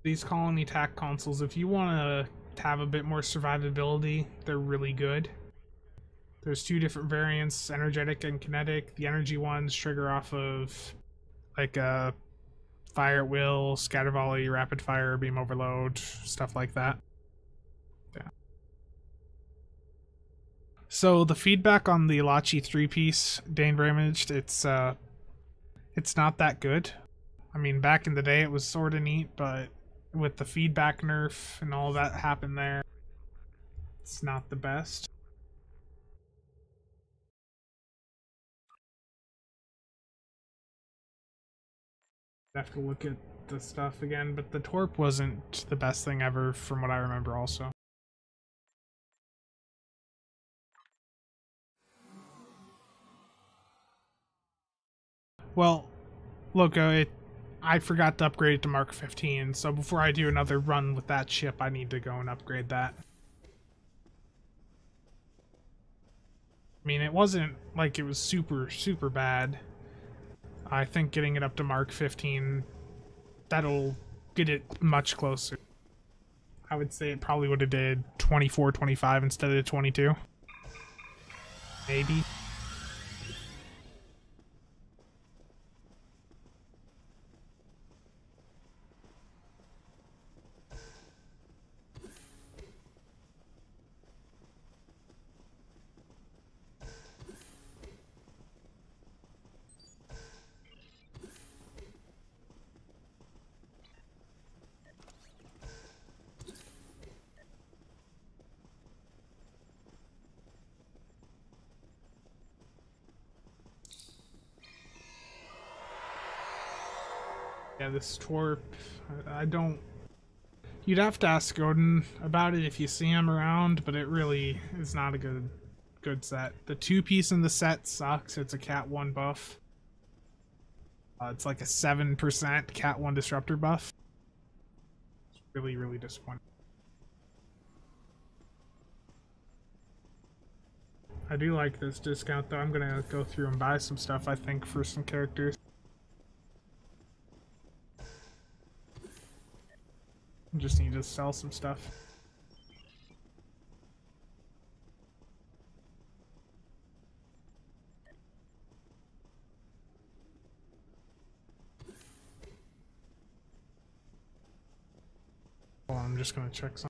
Speaker 1: These colony tac consoles, if you want to have a bit more survivability, they're really good. There's two different variants, energetic and kinetic. The energy ones trigger off of like a fire at will, scatter volley, rapid fire, beam overload, stuff like that. Yeah. So the feedback on the Elachi 3-piece Dane Ramaged, it's not that good. I mean, back in the day it was sort of neat, but with the feedback nerf and all that happened there, it's not the best. I have to look at the stuff again, but the Torp wasn't the best thing ever from what I remember also. Well, look, I forgot to upgrade it to Mark 15, so before I do another run with that ship, I need to go and upgrade that. I mean, it wasn't like it was super, super bad. I think getting it up to Mark 15, that'll get it much closer. I would say it probably would have did 24, 25 instead of 22. Maybe. Yeah, this Torp, I don't... You'd have to ask Odin about it if you see him around, but it really is not a good set. The 2-piece in the set sucks. It's a Cat 1 buff. It's like a 7% Cat 1 disruptor buff. It's really, really disappointing. I do like this discount though. I'm gonna go through and buy some stuff, I think, for some characters. Just need to sell some stuff. Well, I'm just gonna check some.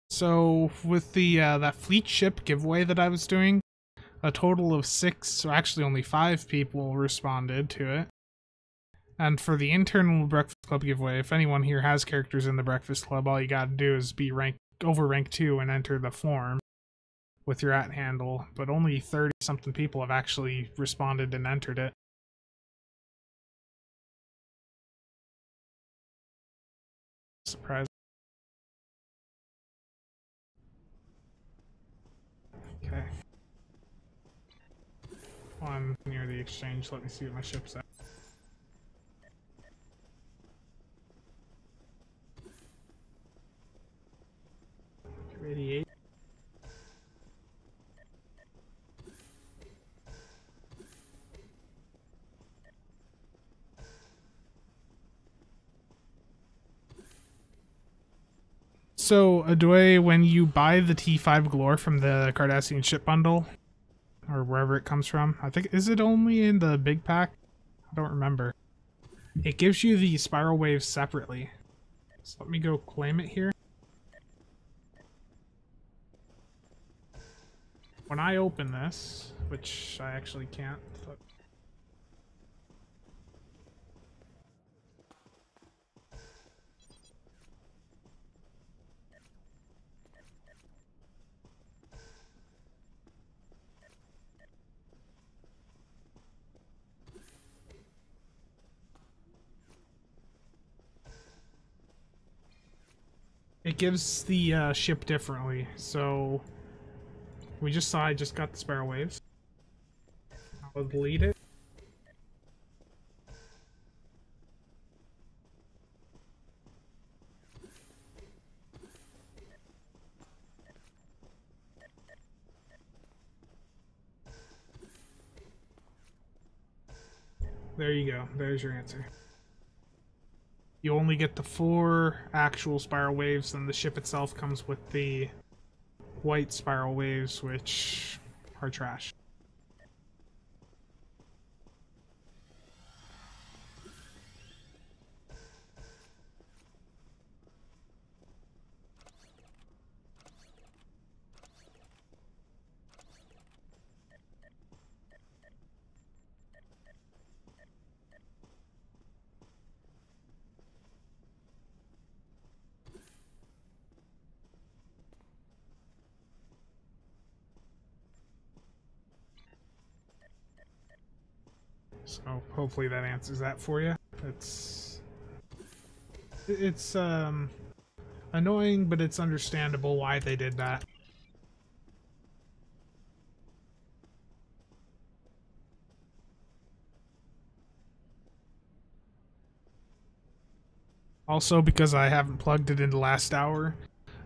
Speaker 1: So with the that fleet ship giveaway that I was doing, a total of 6, or actually only 5 people responded to it. And for the internal Breakfast Club giveaway, if anyone here has characters in the Breakfast Club, all you gotta do is be over rank 2 and enter the form with your @ handle, but only 30-something people have actually responded and entered it. Surprise. Okay. Well, I'm near the exchange. Let me see what my ship's at. Radiate. So, Adway, when you buy the T5 Glore from the Cardassian ship bundle, or wherever it comes from, I think, is it only in the big pack? I don't remember. It gives you the spiral waves separately. So let me go claim it here. When I open this, which I actually can't, but it gives the ship differently. So we just saw I just got the spiral waves. I'll delete it. There you go. There's your answer. You only get the 4 actual spiral waves, and the ship itself comes with the white spiral waves, which are trash. So hopefully that answers that for you. It's annoying, but it's understandable why they did that. Also, because I haven't plugged it into last hour,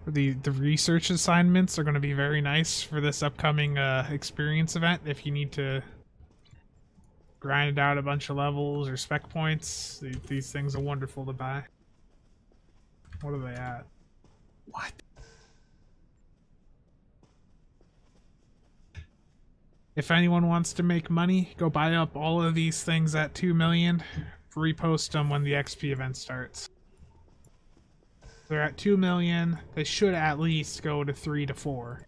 Speaker 1: the research assignments are going to be very nice for this upcoming experience event. If you need to grind out a bunch of levels or spec points, these things are wonderful to buy. What are they at? What? If anyone wants to make money, go buy up all of these things at 2 million, repost them when the XP event starts. They're at 2 million, they should at least go to 3 to 4.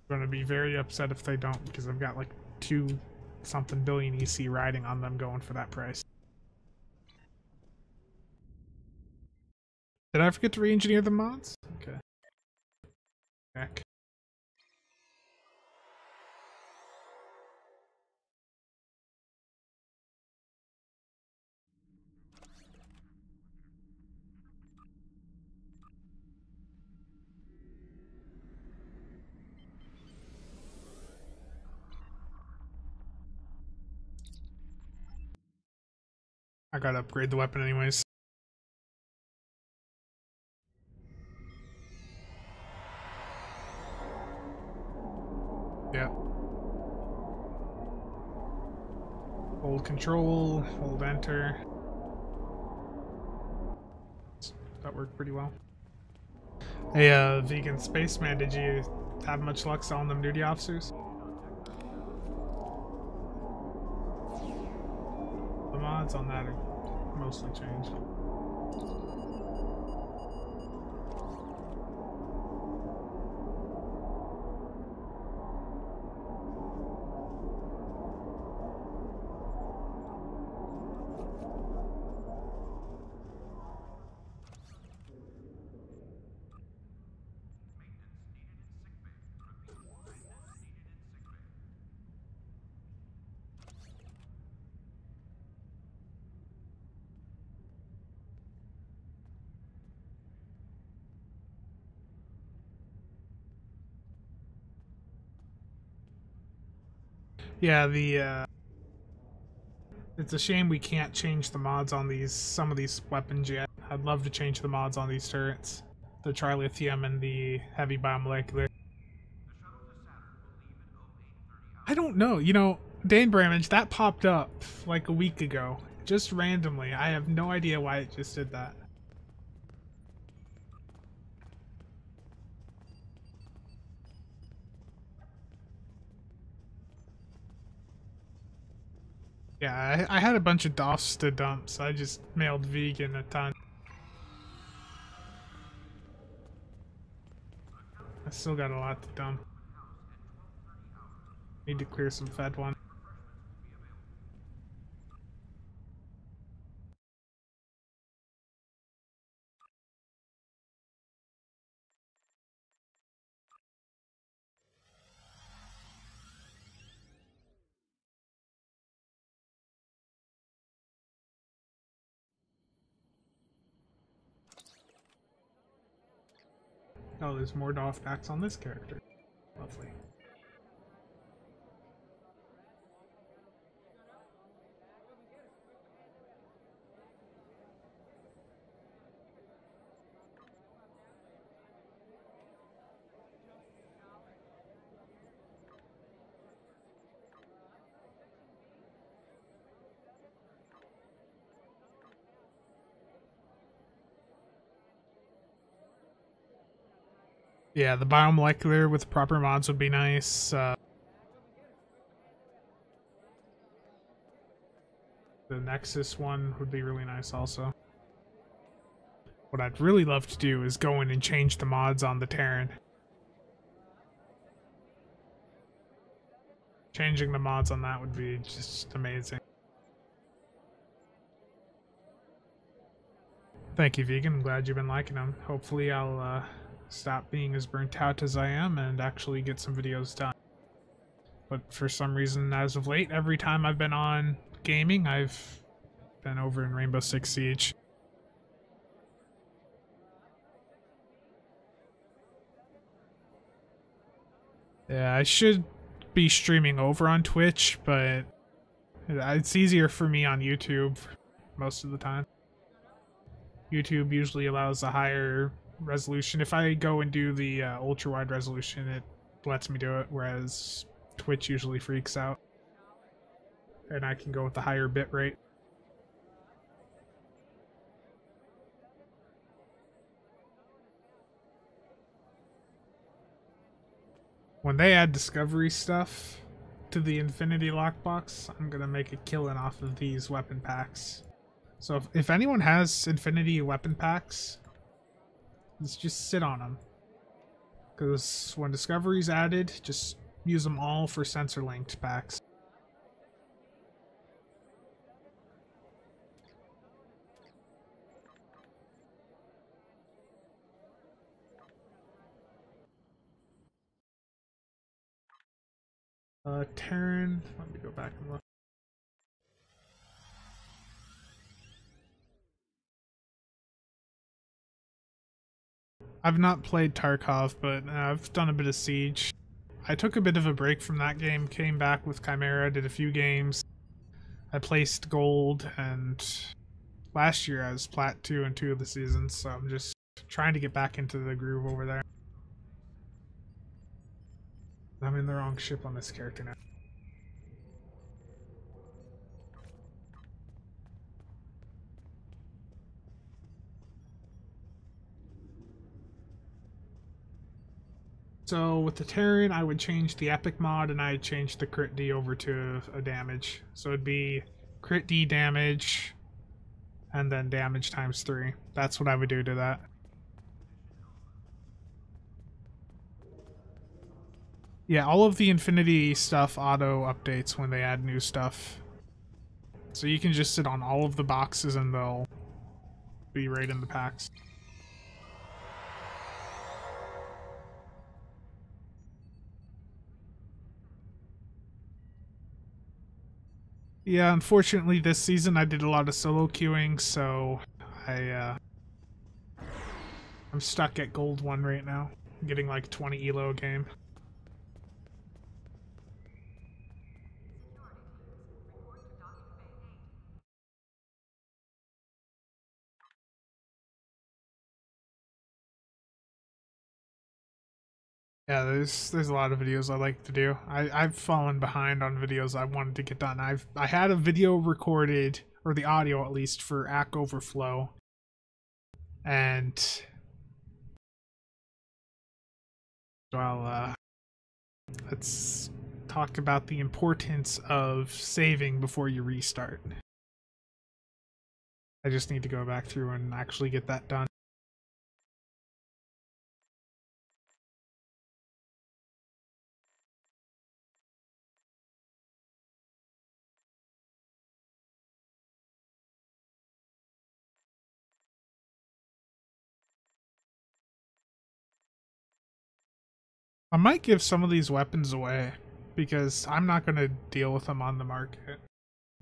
Speaker 1: I'm gonna be very upset if they don't, because I've got like 2 something billion EC riding on them going for that price. Did I forget to re-engineer the mods? Okay. Heck. I gotta upgrade the weapon anyways. Yeah. Hold control, hold enter. That worked pretty well. Hey, vegan spaceman, did you have much luck selling them duty officers? The mods on that are mostly changed. Yeah, it's a shame we can't change the mods on some of these weapons yet. I'd love to change the mods on these turrets. The trilithium and the heavy biomolecular. I don't know, Dane Bramage, that popped up like a week ago. Just randomly. I have no idea why it just did that. Yeah, I had a bunch of DOFs to dump, so I just mailed vegan a ton. I still got a lot to dump. Need to clear some Fed ones. Oh, there's more doff packs on this character. Lovely. Yeah, the biomolecular with proper mods would be nice. The Nexus one would be really nice also. What I'd really love to do is go in and change the mods on the Terran. Changing the mods on that would be just amazing. Thank you, Vegan. I'm glad you've been liking them. Hopefully I'll stop being as burnt out as I am and actually get some videos done. But for some reason, as of late, every time I've been on gaming, I've been over in Rainbow Six Siege. Yeah, I should be streaming over on Twitch, but it's easier for me on YouTube most of the time. YouTube usually allows a higher resolution. If I go and do the ultra wide resolution, it lets me do it, whereas Twitch usually freaks out. And I can go with the higher bit rate. When they add discovery stuff to the Infinity Lockbox, I'm gonna make a killing off of these weapon packs. So if anyone has Infinity weapon packs, let's just sit on them. Because when Discovery's added, just use them all for sensor-linked packs. Terran, let me go back and look. I've not played Tarkov, but I've done a bit of Siege. I took a bit of a break from that game, came back with Chimera, did a few games. I placed gold, and last year I was plat 2 in 2 of the seasons, so I'm just trying to get back into the groove over there. I'm in the wrong ship on this character now. So with the Terran, I would change the Epic mod and I'd change the crit D over to a damage. So it'd be crit D damage and then damage times 3. That's what I would do to that. Yeah, all of the Infinity stuff auto updates when they add new stuff. So you can just sit on all of the boxes and they'll be right in the packs. Yeah, unfortunately this season I did a lot of solo queuing, so I'm stuck at gold 1 right now. I'm getting like 20 elo a game. Yeah, there's a lot of videos I like to do. I've fallen behind on videos I wanted to get done. I had a video recorded, or the audio at least, for Ack Overflow. And well, let's talk about the importance of saving before you restart. I just need to go back through and actually get that done. I might give some of these weapons away, because I'm not going to deal with them on the market.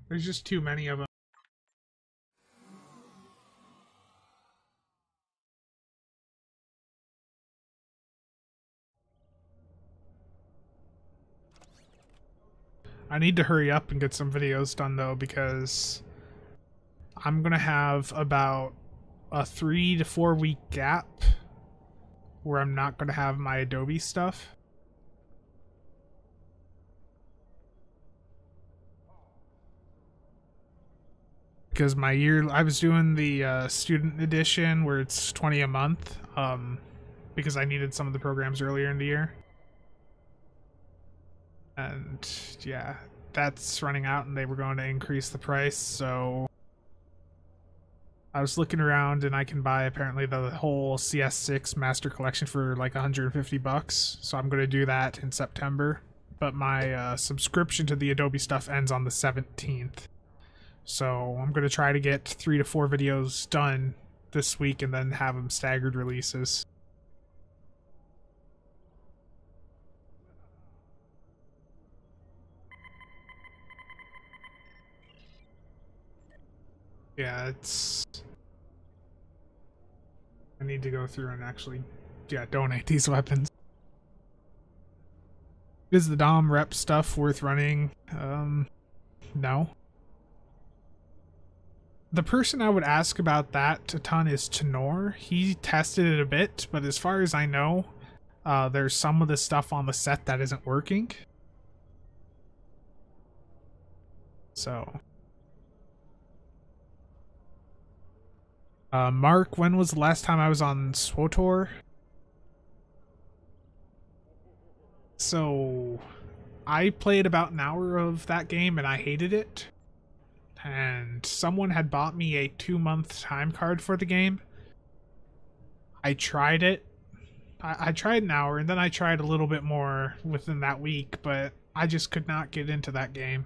Speaker 1: There's just too many of them. I need to hurry up and get some videos done though, because I'm gonna have about a 3 to 4 week gap where I'm not gonna have my Adobe stuff. Because my year, I was doing the student edition where it's 20 a month, because I needed some of the programs earlier in the year. And yeah, that's running out and they were going to increase the price, so I was looking around and I can buy apparently the whole CS6 Master Collection for like 150 bucks. So I'm going to do that in September. But my subscription to the Adobe stuff ends on the 17th. So I'm going to try to get 3 to 4 videos done this week and then have them staggered releases. Yeah, it's... I need to go through and actually, yeah, donate these weapons. Is the Dom rep stuff worth running? No. The person I would ask about that a ton is Tenor. He tested it a bit, but as far as I know, there's some of the stuff on the set that isn't working. So... Mark, when was the last time I was on SWTOR? So, I played about an hour of that game and I hated it. And someone had bought me a 2-month time card for the game. I tried it. I tried an hour and then I tried a little bit more within that week, but I just could not get into that game.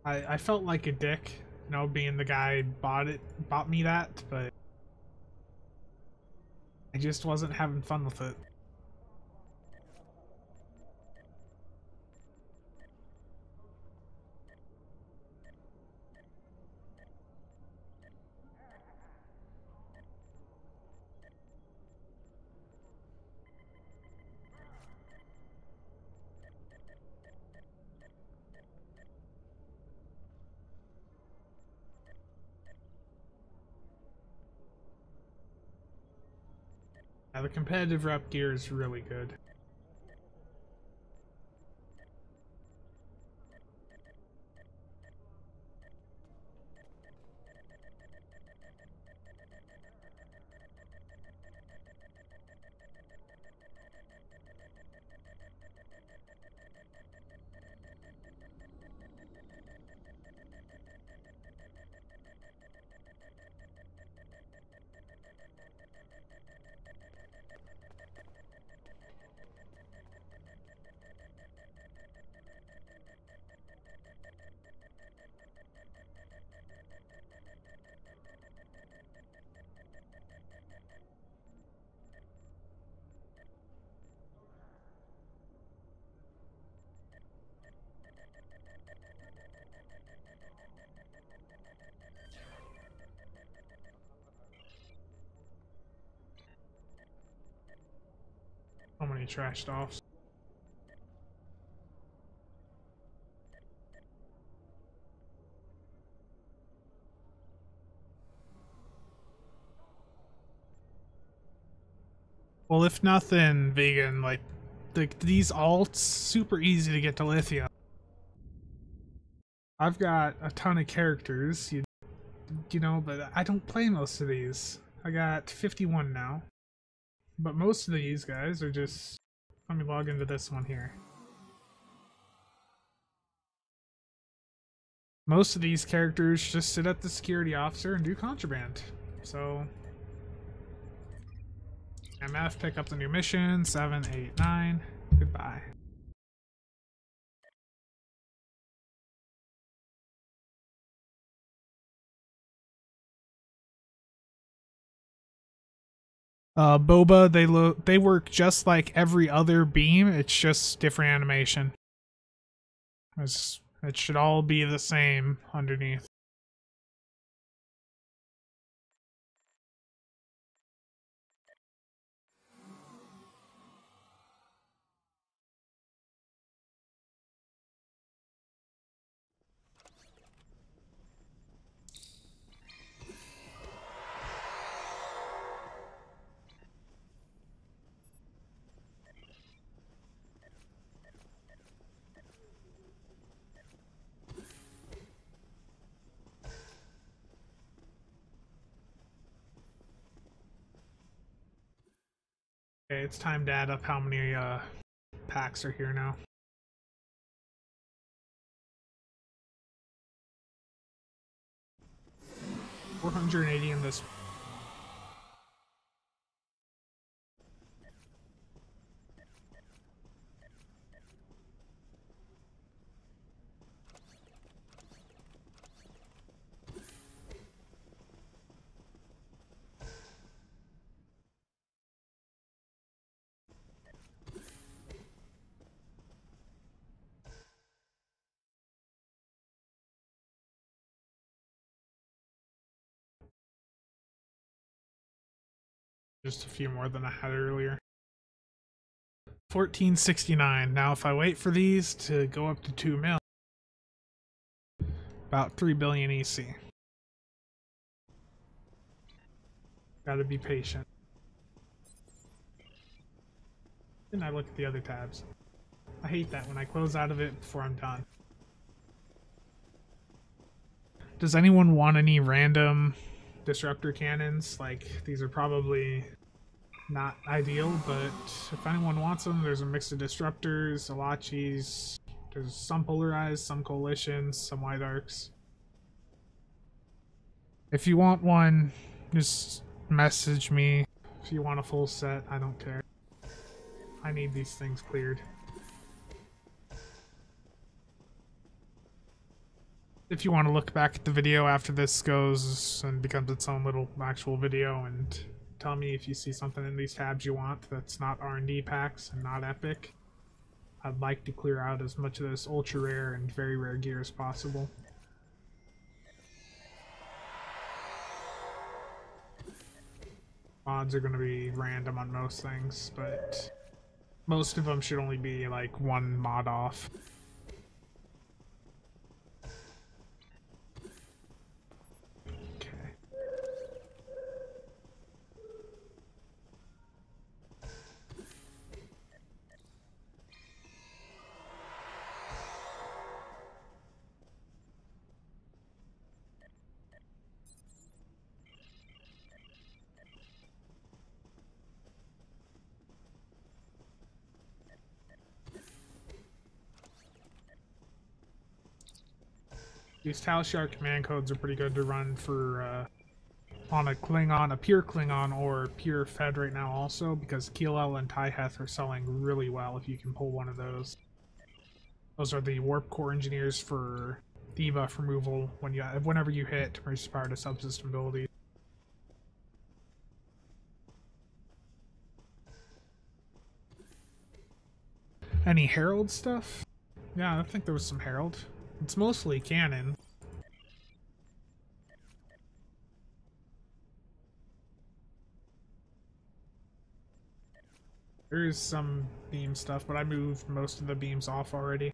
Speaker 1: I felt like a dick, you know, being the guy who bought me that, but I just wasn't having fun with it. Now, the competitive rep gear is really good. How many trashed offs? Well, if nothing, vegan, like these alts, super easy to get to lithium. I've got a ton of characters, you know, but I don't play most of these. I got 51 now. But most of these guys are just... Let me log into this one here. Most of these characters just sit at the security officer and do contraband. So... MF, pick up the new mission, 7, 8, 9. Goodbye. Boba, they work just like every other beam, it's just different animation. It should all be the same underneath. Okay, it's time to add up how many packs are here now. 480 in this. Just a few more than I had earlier. 1469. Now if I wait for these to go up to 2 mil, about 3 billion EC. Gotta be patient. And I look at the other tabs. I hate that when I close out of it before I'm done. Does anyone want any random disruptor cannons? Like, these are probably not ideal, but if anyone wants them, there's a mix of disruptors, Alachis, there's some polarized, some coalitions, some white arcs. If you want one, just message me. If you want a full set, I don't care. I need these things cleared. If you want to look back at the video after this goes and becomes its own little actual video and tell me if you see something in these tabs you want that's not R&D packs and not epic, I'd like to clear out as much of this ultra rare and very rare gear as possible. Mods are going to be random on most things, but most of them should only be like one mod off. These Talshar command codes are pretty good to run for on a Klingon, a pure Klingon, or pure Fed right now also, because Keelel and Tyheth are selling really well if you can pull one of those. Those are the warp core engineers for debuff removal whenever you hit to reduce power to subsystem abilities. Any Herald stuff? Yeah, I think there was some Herald. It's mostly canon. There is some beam stuff, but I moved most of the beams off already.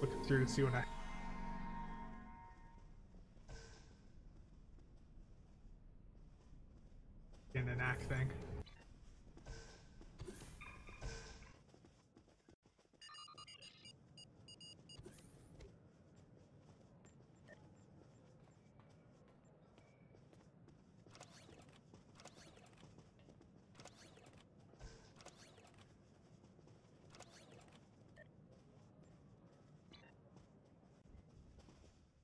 Speaker 1: Looking through to see what I... in an act thing.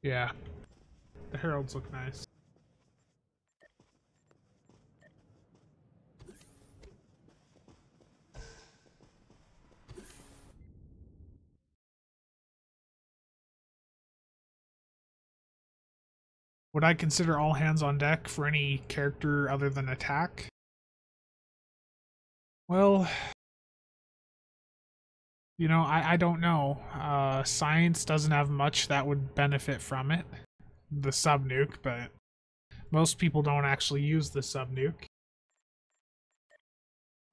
Speaker 1: Yeah. The heralds look nice. Would I consider all hands on deck for any character other than attack? Well, you know, I don't know. Science doesn't have much that would benefit from it. The subnuke, but most people don't actually use the subnuke.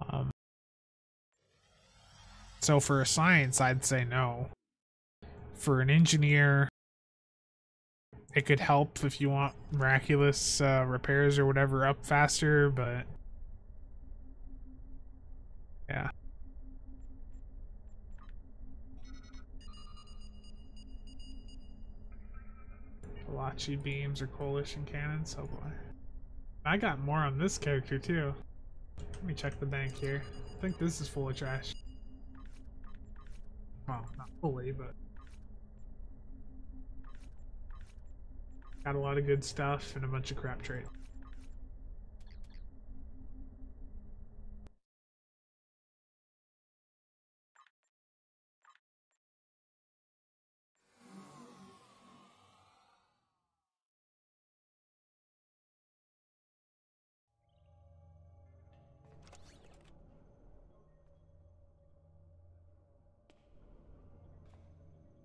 Speaker 1: Um, so for a science, I'd say no. For an engineer, it could help if you want miraculous repairs or whatever up faster, but yeah. Palachi beams or coalition cannons. Oh boy. I got more on this character too. Let me check the bank here. I think this is full of trash. Well, not fully, but got a lot of good stuff and a bunch of crap trade.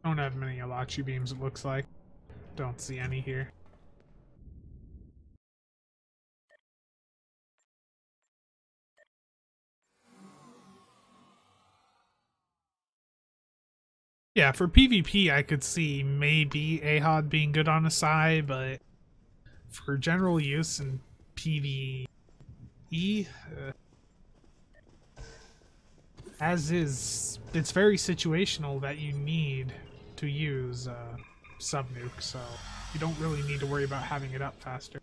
Speaker 1: Don't have many Alachi beams, it looks like. Don't see any here. Yeah, for PvP, I could see maybe Ahod being good on a Sai, but for general use in PvE, as is, it's very situational that you need to use subnuke, so you don't really need to worry about having it up faster.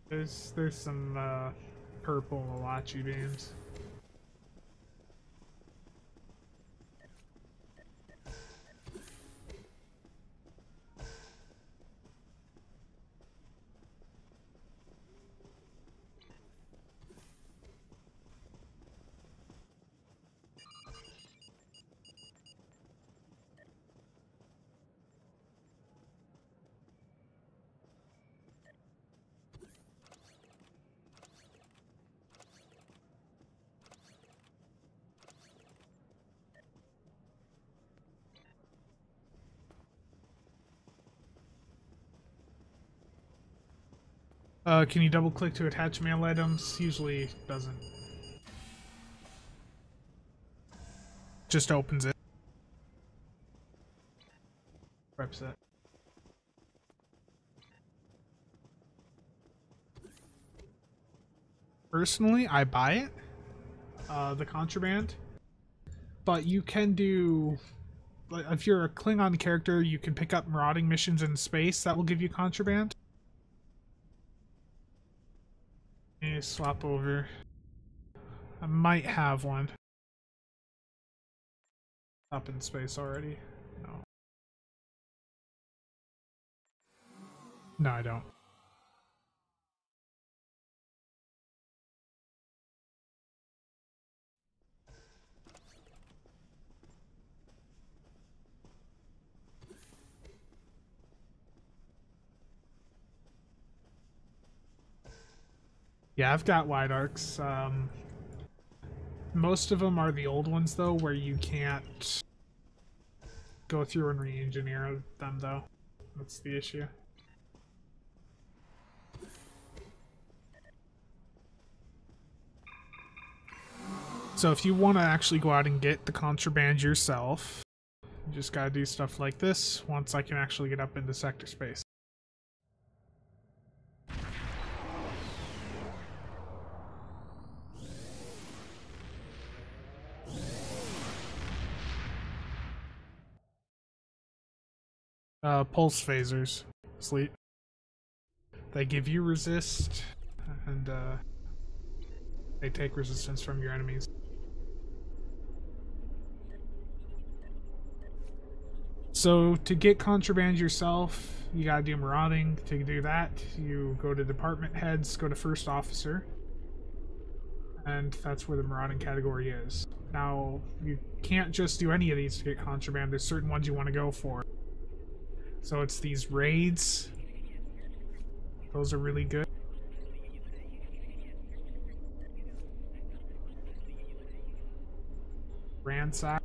Speaker 1: There's some purple Malachi beams. Can you double click to attach mail items? Usually doesn't. Just opens it. Reps it. Personally, I buy it. The contraband. But you can do... If you're a Klingon character, you can pick up marauding missions in space. That will give you contraband. Swap over. I might have one. Up in space already. No. No, I don't. Yeah, I've got wide arcs. Most of them are the old ones, though, where you can't go through and re-engineer them, though. That's the issue. So if you want to actually go out and get the contraband yourself, you just gotta do stuff like this once I can actually get up into sector space. Pulse phasers. Sleep. They give you resist, and they take resistance from your enemies. So to get contraband yourself, you gotta do marauding. To do that, you go to department heads, go to first officer, and that's where the marauding category is. Now, you can't just do any of these to get contraband. There's certain ones you want to go for. So it's these raids. Those are really good. Ransack.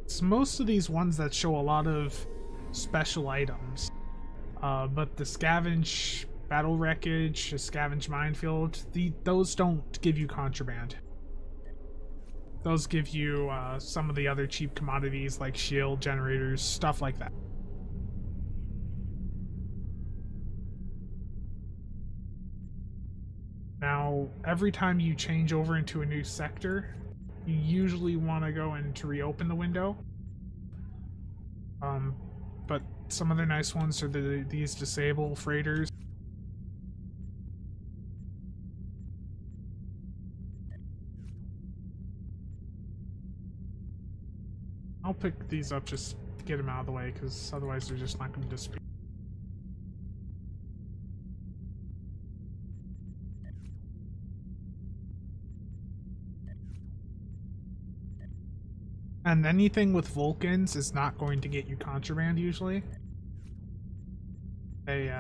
Speaker 1: It's most of these ones that show a lot of special items. But the scavenge battle wreckage, the scavenge minefield, those don't give you contraband. Those give you some of the other cheap commodities like shield generators, stuff like that. Now, every time you change over into a new sector, you usually want to go in to reopen the window. But some of the nice ones are these disable freighters. I'll pick these up just to get them out of the way, because otherwise they're just not going to disappear. And anything with Vulcans is not going to get you contraband usually. They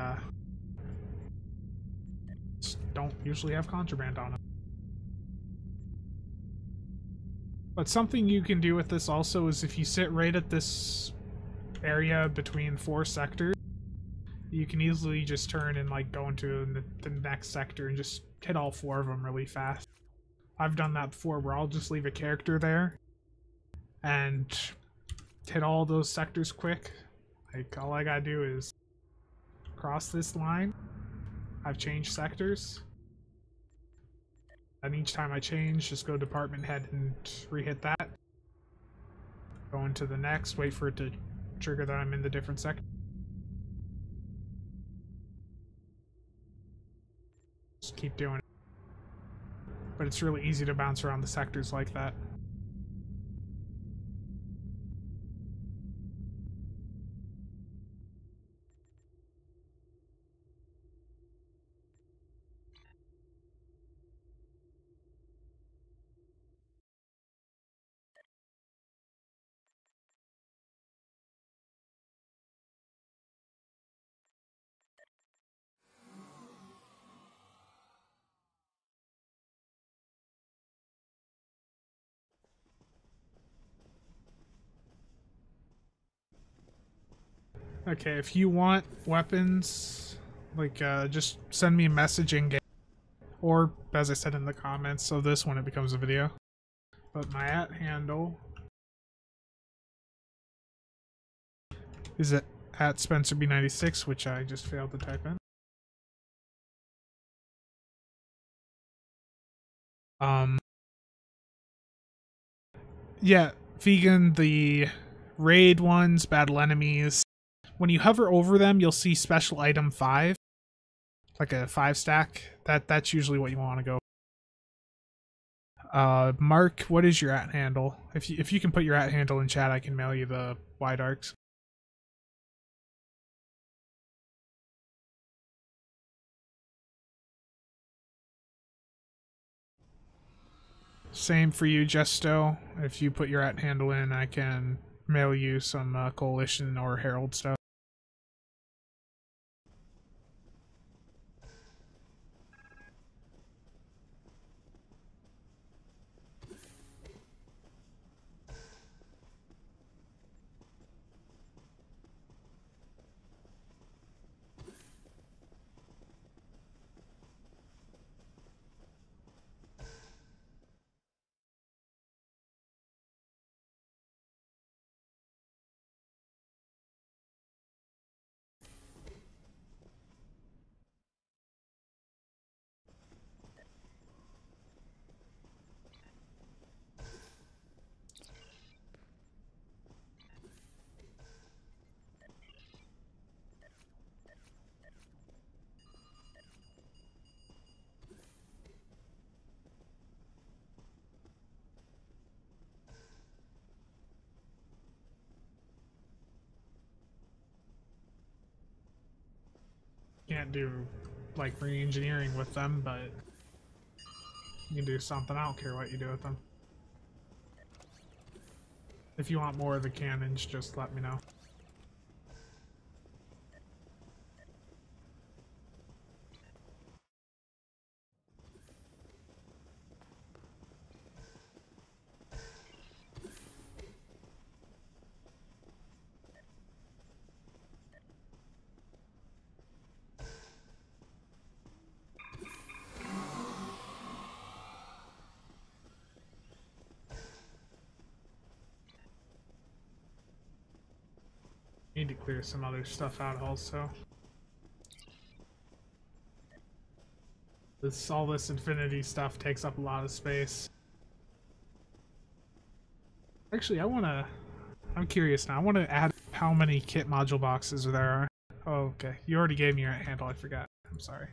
Speaker 1: just don't usually have contraband on them. But something you can do with this also is if you sit right at this area between 4 sectors, you can easily just turn and like go into the next sector and just hit all 4 of them really fast. I've done that before where I'll just leave a character there and hit all those sectors quick. Like, all I gotta do is cross this line. I've changed sectors. And each time I change, just go department head and re-hit that. Go into the next, wait for it to trigger that I'm in the different sector. Just keep doing it. But it's really easy to bounce around the sectors like that. Okay, if you want weapons, like, just send me a message in game. Or, as I said in the comments of this when it becomes a video. But my @handle is at @SpencerB96, which I just failed to type in. Yeah, vegan, the raid ones, battle enemies. When you hover over them, you'll see special item 5, like a 5 stack. That's usually what you want to go. Mark, what is your @handle? If you can put your @handle in chat, I can mail you the wide arcs. Same for you, Justo. If you put your @handle in, I can mail you some Coalition or Herald stuff. Can't do like re-engineering with them, but you can do something. I don't care what you do with them. If you want more of the cannons, just let me know. Need to clear some other stuff out also. All this infinity stuff takes up a lot of space. Actually, I'm curious now. I want to add how many kit module boxes there are. Oh, okay. You already gave me your handle. I forgot. I'm sorry.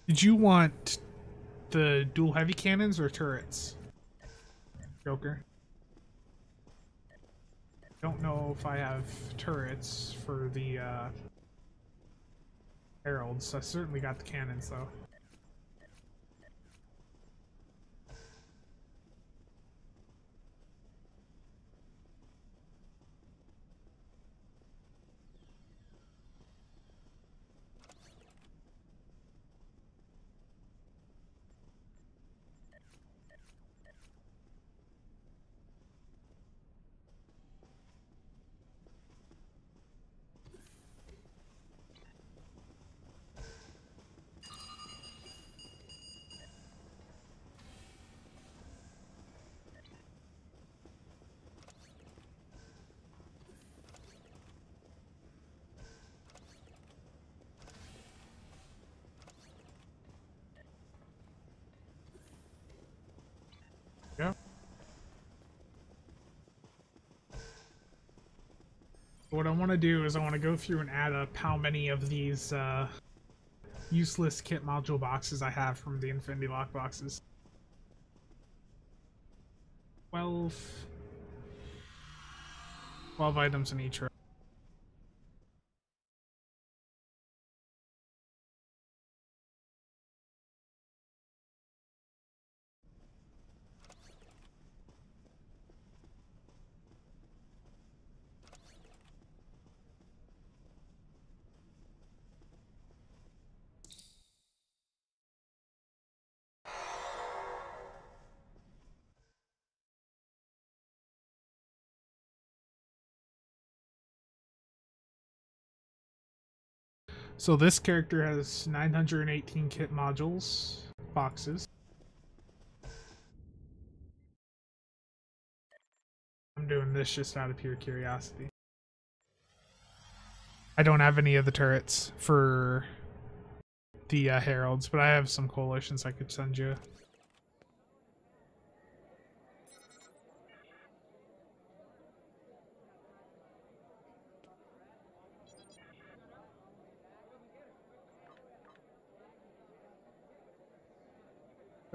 Speaker 1: Did you want the dual heavy cannons or turrets, Joker? Don't know if I have turrets for the heralds. I certainly got the cannons though. Yeah. What I want to do is I want to go through and add up how many of these useless kit module boxes I have from the Infinity Lock boxes. 12 items in each row. So this character has 918 kit modules boxes. I'm doing this just out of pure curiosity. I don't have any of the turrets for the heralds, but I have some coalitions I could send you.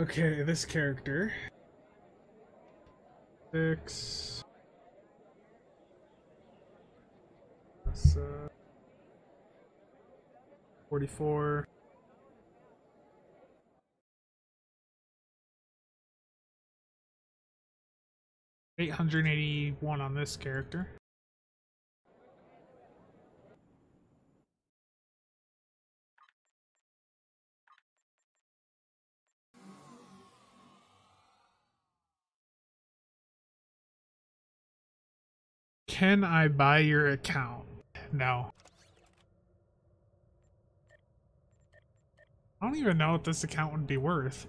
Speaker 1: Okay, this character. 6. That's 44. 881 on this character. Can I buy your account? No. I don't even know what this account would be worth.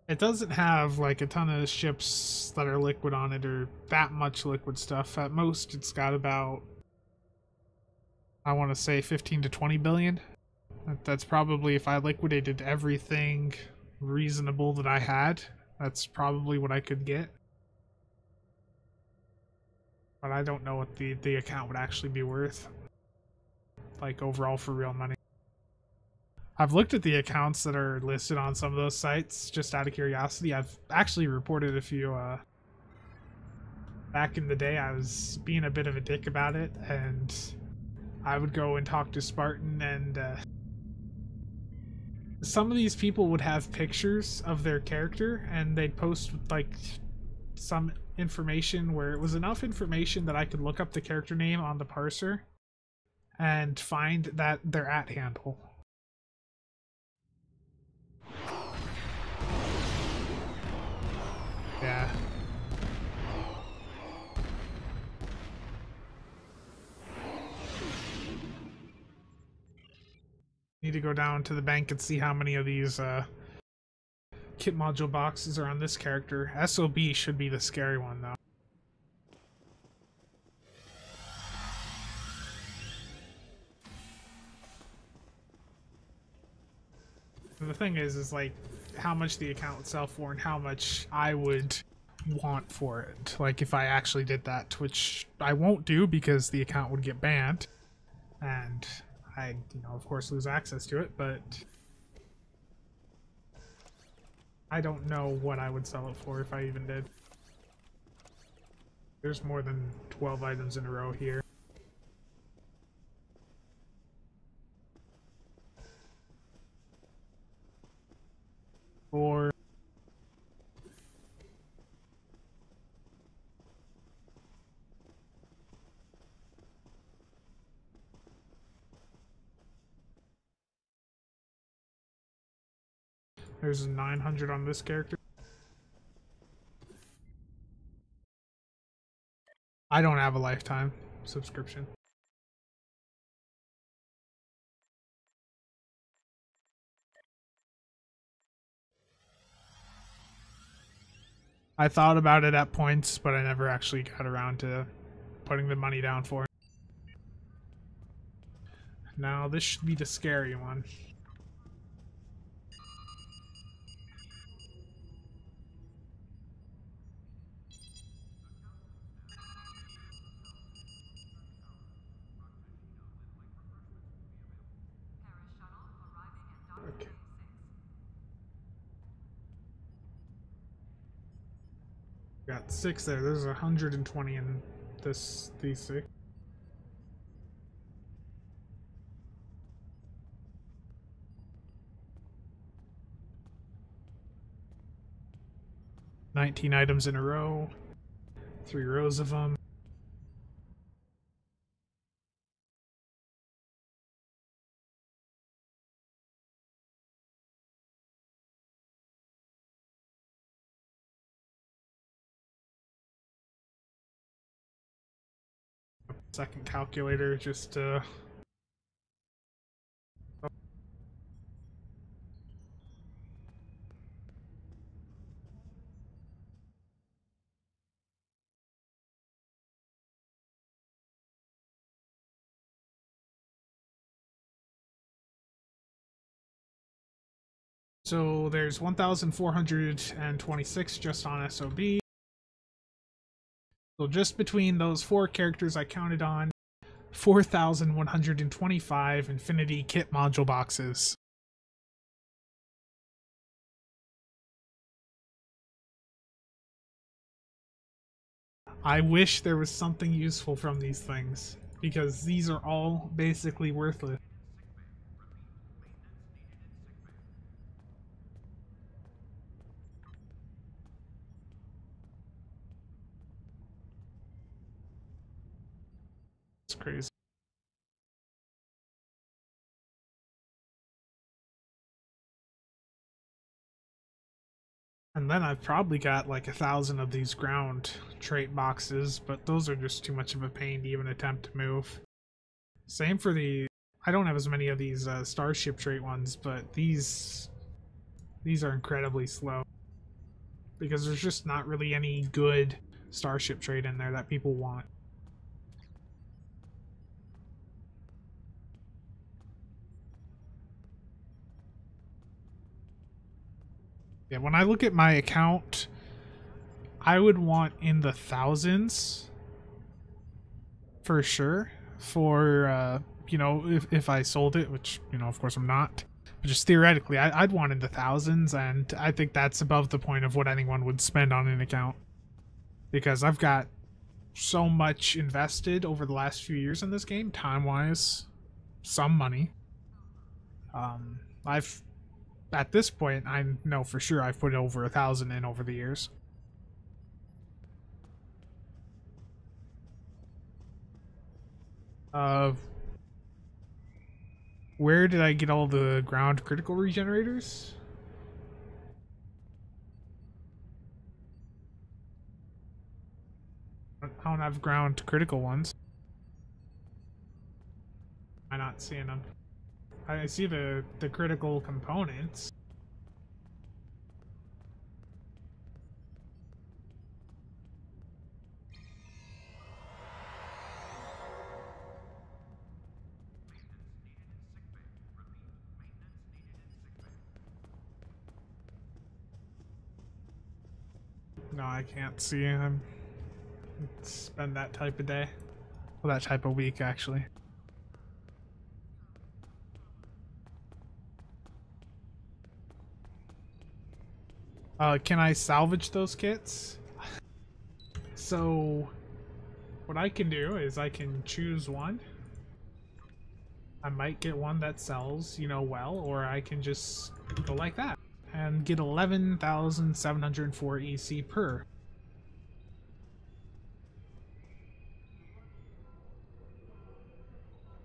Speaker 1: It doesn't have like a ton of ships that are liquid on it or that much liquid stuff. At most, it's got about, I want to say 15 to 20 billion. That's probably, if I liquidated everything reasonable that I had, that's probably what I could get. But I don't know what the account would actually be worth. Like overall for real money. I've looked at the accounts that are listed on some of those sites just out of curiosity. I've actually reported a few back in the day. I was being a bit of a dick about it, and I would go and talk to Spartan, and some of these people would have pictures of their character, and they'd post like some information where it was enough information that I could look up the character name on the parser and find that their @ handle. Yeah. Need to go down to the bank and see how many of these kit module boxes are on this character. SOB should be the scary one, though. And the thing is like how much the account would sell for and how much I would want for it. Like if I actually did that, which I won't do because the account would get banned, and I, of course, lose access to it, but I don't know what I would sell it for if I even did. There's more than 12 items in a row here. Or there's 900 on this character. I don't have a lifetime subscription. I thought about it at points, but I never actually got around to putting the money down for it. Now this should be the scary one. Okay. Got 6 there. There's 120 in these 6. $19 items in a row. 3 rows of them. Second calculator just to... So there's 1,426 just on SOB. So just between those 4 characters I counted on, 4,125 Infinity Kit module boxes. I wish there was something useful from these things, because these are all basically worthless. It's crazy. And then I've probably got like 1,000 of these ground trait boxes, but those are just too much of a pain to even attempt to move. Same for the... I don't have as many of these starship trait ones, but these are incredibly slow. Because there's just not really any good starship trait in there that people want. Yeah, when I look at my account, I would want in the thousands for sure for, if I sold it, which, of course I'm not. But just theoretically, I'd want in the thousands, and I think that's above the point of what anyone would spend on an account. Because I've got so much invested over the last few years in this game, time-wise, some money. I've at this point, I know for sure I've put over 1,000 in over the years. Where did I get all the ground critical regenerators? I don't have ground critical ones. I'm not seeing them. I see the critical components. No, I can't see him. It's been that type of day. Well, that type of week, actually. Can I salvage those kits? So, what I can do is I can choose one. I might get one that sells, you know, well, or I can just go like that and get 11,704 EC per.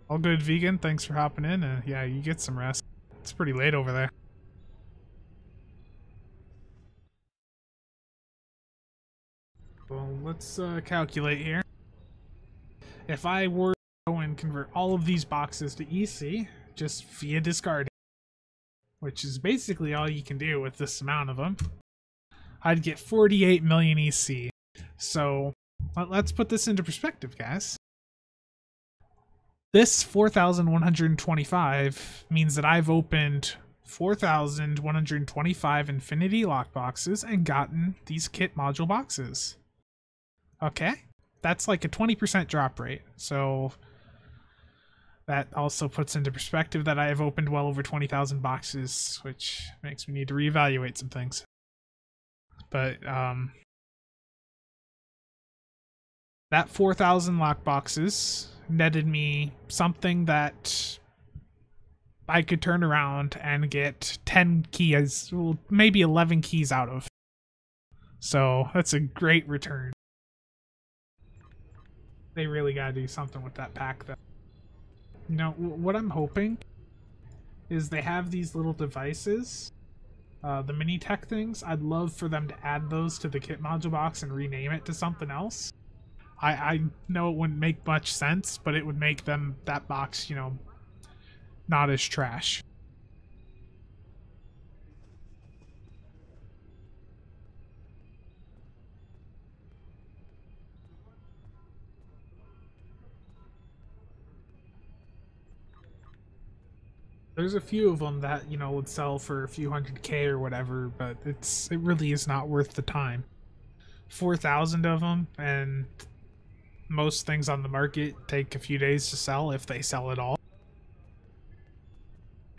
Speaker 1: All good, vegan. Thanks for hopping in. Yeah, you get some rest. It's pretty late over there. Well, let's calculate here. If I were to go and convert all of these boxes to EC, just via discarding, which is basically all you can do with this amount of them, I'd get 48 million EC. So let's put this into perspective, guys. This 4,125 means that I've opened 4,125 Infinity Lock boxes and gotten these kit module boxes. Okay? That's like a 20% drop rate. So that also puts into perspective that I have opened well over 20,000 boxes, which makes me need to reevaluate some things. But that 4,000 lock boxes netted me something that I could turn around and get 10 keys, well, maybe 11 keys out of. So that's a great return. They really gotta do something with that pack, though. You know, what I'm hoping is they have these little devices, the mini tech things. I'd love for them to add those to the kit module box and rename it to something else. I know it wouldn't make much sense, but it would make that box, you know, not as trash. There's a few of them that, you know, would sell for a few $100K or whatever, but it really is not worth the time. 4,000 of them, and most things on the market take a few days to sell, if they sell at all.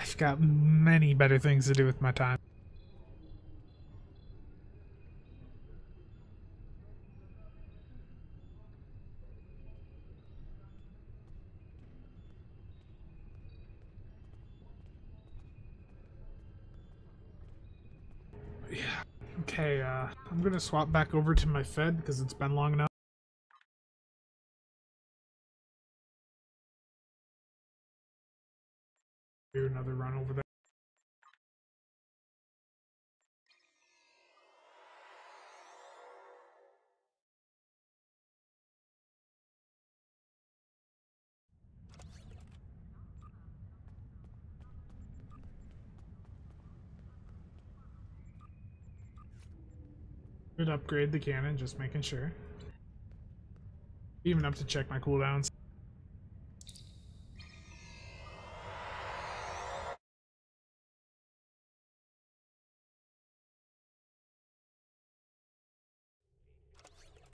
Speaker 1: I've got many better things to do with my time. Yeah. Okay, I'm gonna swap back over to my Fed because it's been long enough. Do another run over there. Could upgrade the cannon, just making sure. Even up to check my cooldowns.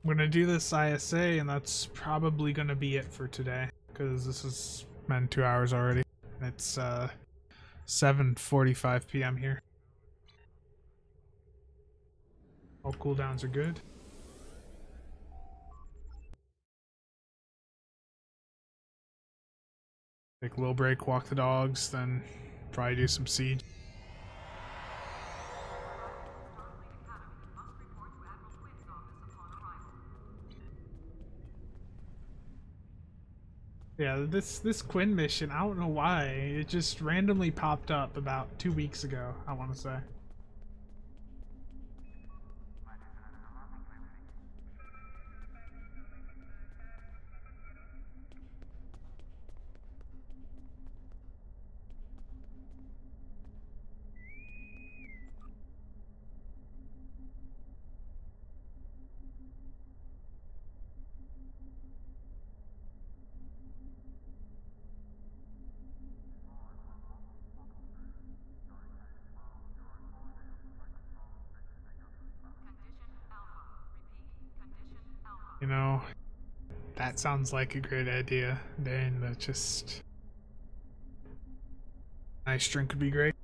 Speaker 1: I'm gonna do this ISA, and that's probably gonna be it for today, because this has been 2 hours already. It's 7:45 p.m. here. All cooldowns are good. Take a little break, walk the dogs, then probably do some siege. Yeah, this Quinn mission, I don't know why. It just randomly popped up about 2 weeks ago, I want to say. You know, that sounds like a great idea. Dang, that just... Nice drink would be great.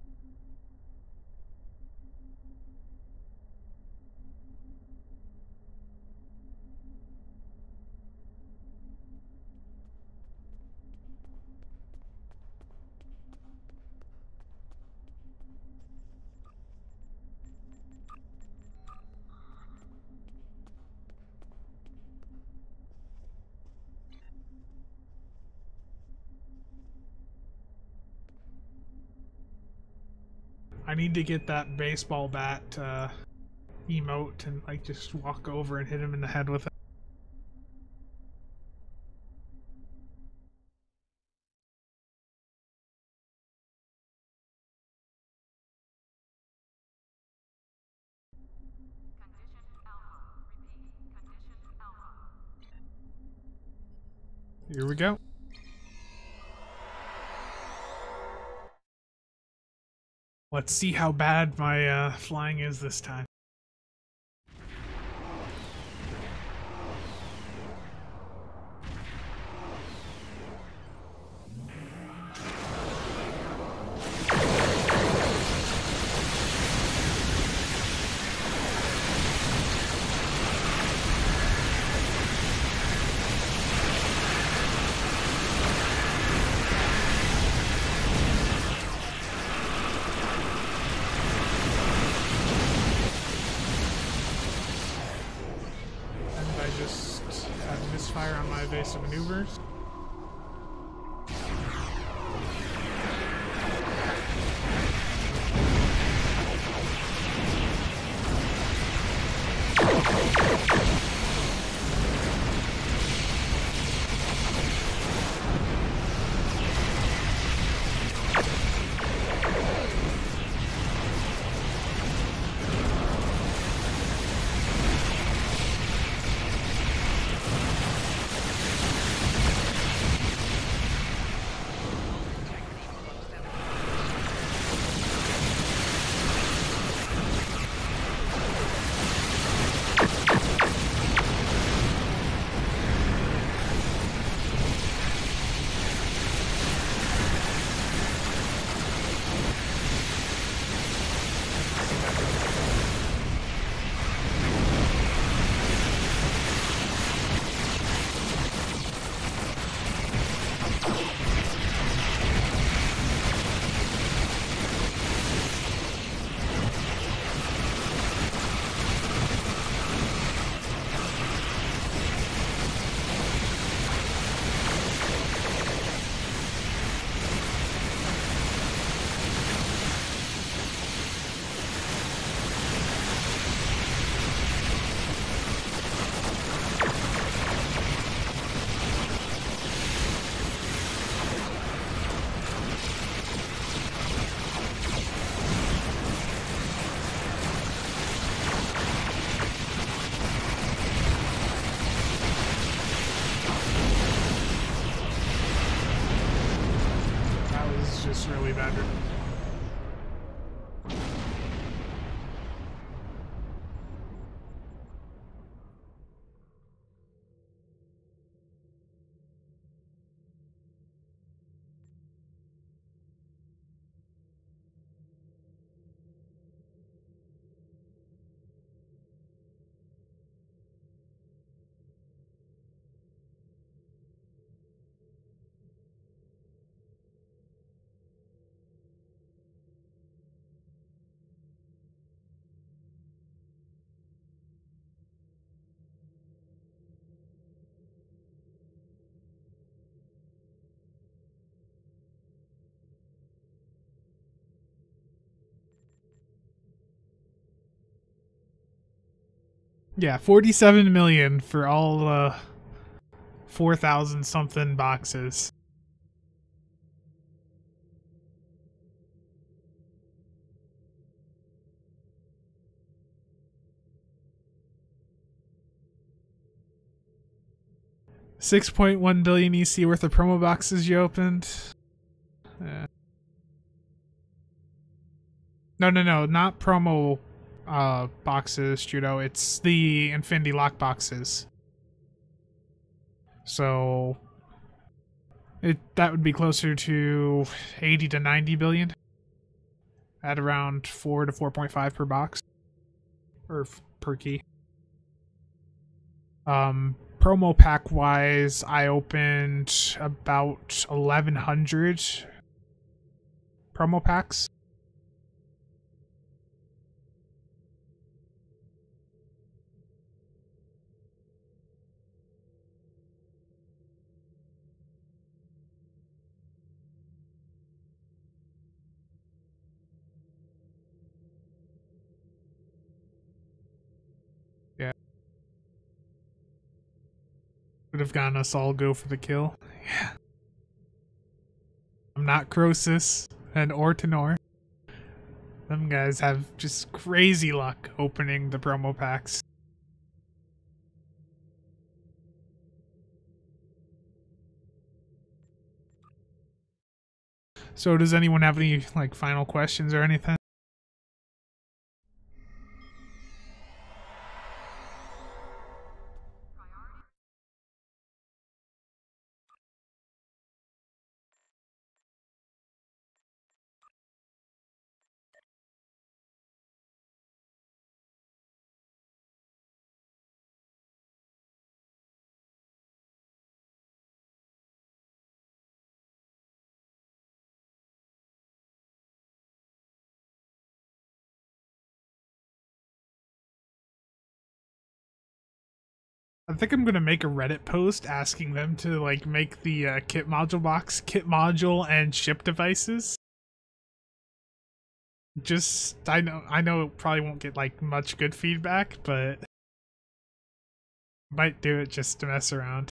Speaker 1: I need to get that baseball bat emote and like just walk over and hit him in the head with it. Here we go. Let's see how bad my flying is this time. Misfire on my evasive maneuvers. Really bad. Yeah, 47 million for all 4,000 something boxes. $6.1 billion EC worth of promo boxes you opened. No, not promo boxes, Judo. It's the Infinity Lock boxes. So that would be closer to 80 to 90 billion at around 4 to 4.5 per box or per key. Promo pack wise, I opened about 1,100 promo packs. Yeah. Would have gotten us all go for the kill. Yeah. I'm not Croesus and or Tenor. Them guys have just crazy luck opening the promo packs. So does anyone have any like final questions or anything? I think I'm gonna make a Reddit post asking them to like make the kit module box, kit module, and ship devices. Just I know it probably won't get like much good feedback, but might do it just to mess around.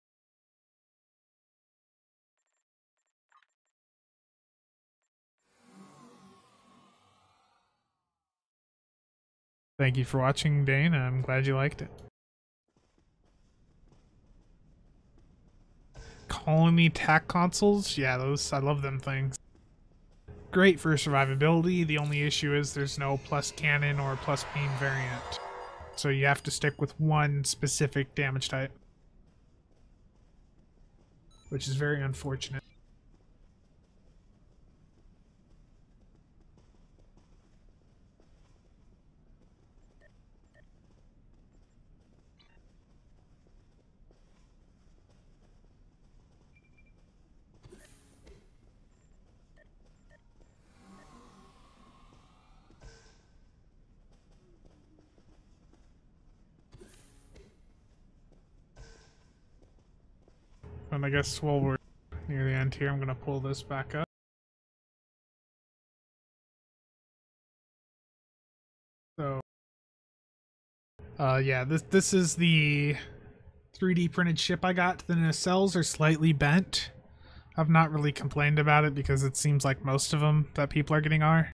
Speaker 1: Thank you for watching, Dane. I'm glad you liked it. Colony tac consoles? Yeah, those I love them things. Great for survivability. The only issue is there's no plus cannon or plus beam variant. So you have to stick with one specific damage type. Which is very unfortunate. And I guess while we're near the end here, I'm going to pull this back up. So, yeah, this is the 3D printed ship I got. The nacelles are slightly bent. I've not really complained about it because it seems like most of them that people are getting are.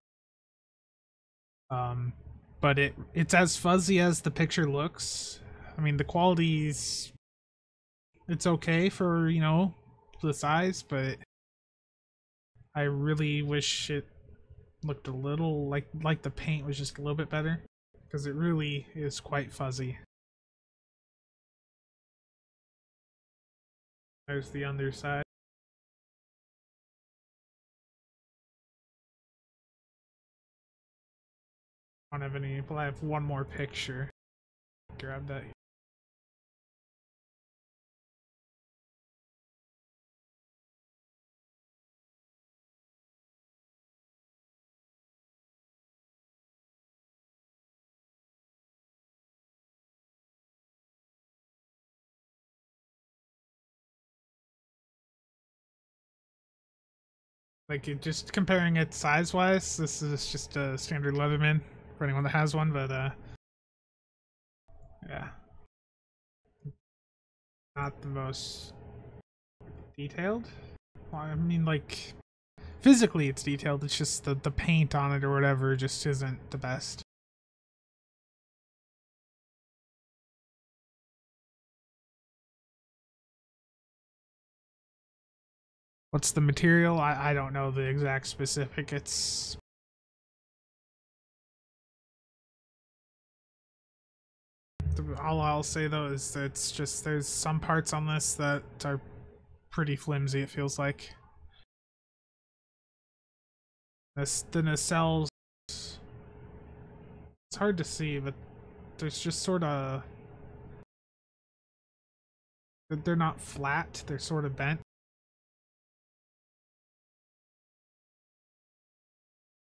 Speaker 1: But it's as fuzzy as the picture looks. I mean, the quality's it's okay for, you know, the size, but I really wish it looked a little like the paint was just a little bit better, because it really is quite fuzzy. There's the underside. I don't have any, but I have one more picture. Grab that. Like, just comparing it size-wise, this is just a standard Leatherman for anyone that has one, but Yeah. Not the most detailed. Well, I mean, like, physically it's detailed, it's just the paint on it or whatever just isn't the best. What's the material? I don't know the exact specific. It's all I'll say though is that it's just there's some parts on this that are pretty flimsy, it feels like. The nacelles, it's hard to see, but there's just sort of, they're not flat, they're sort of bent.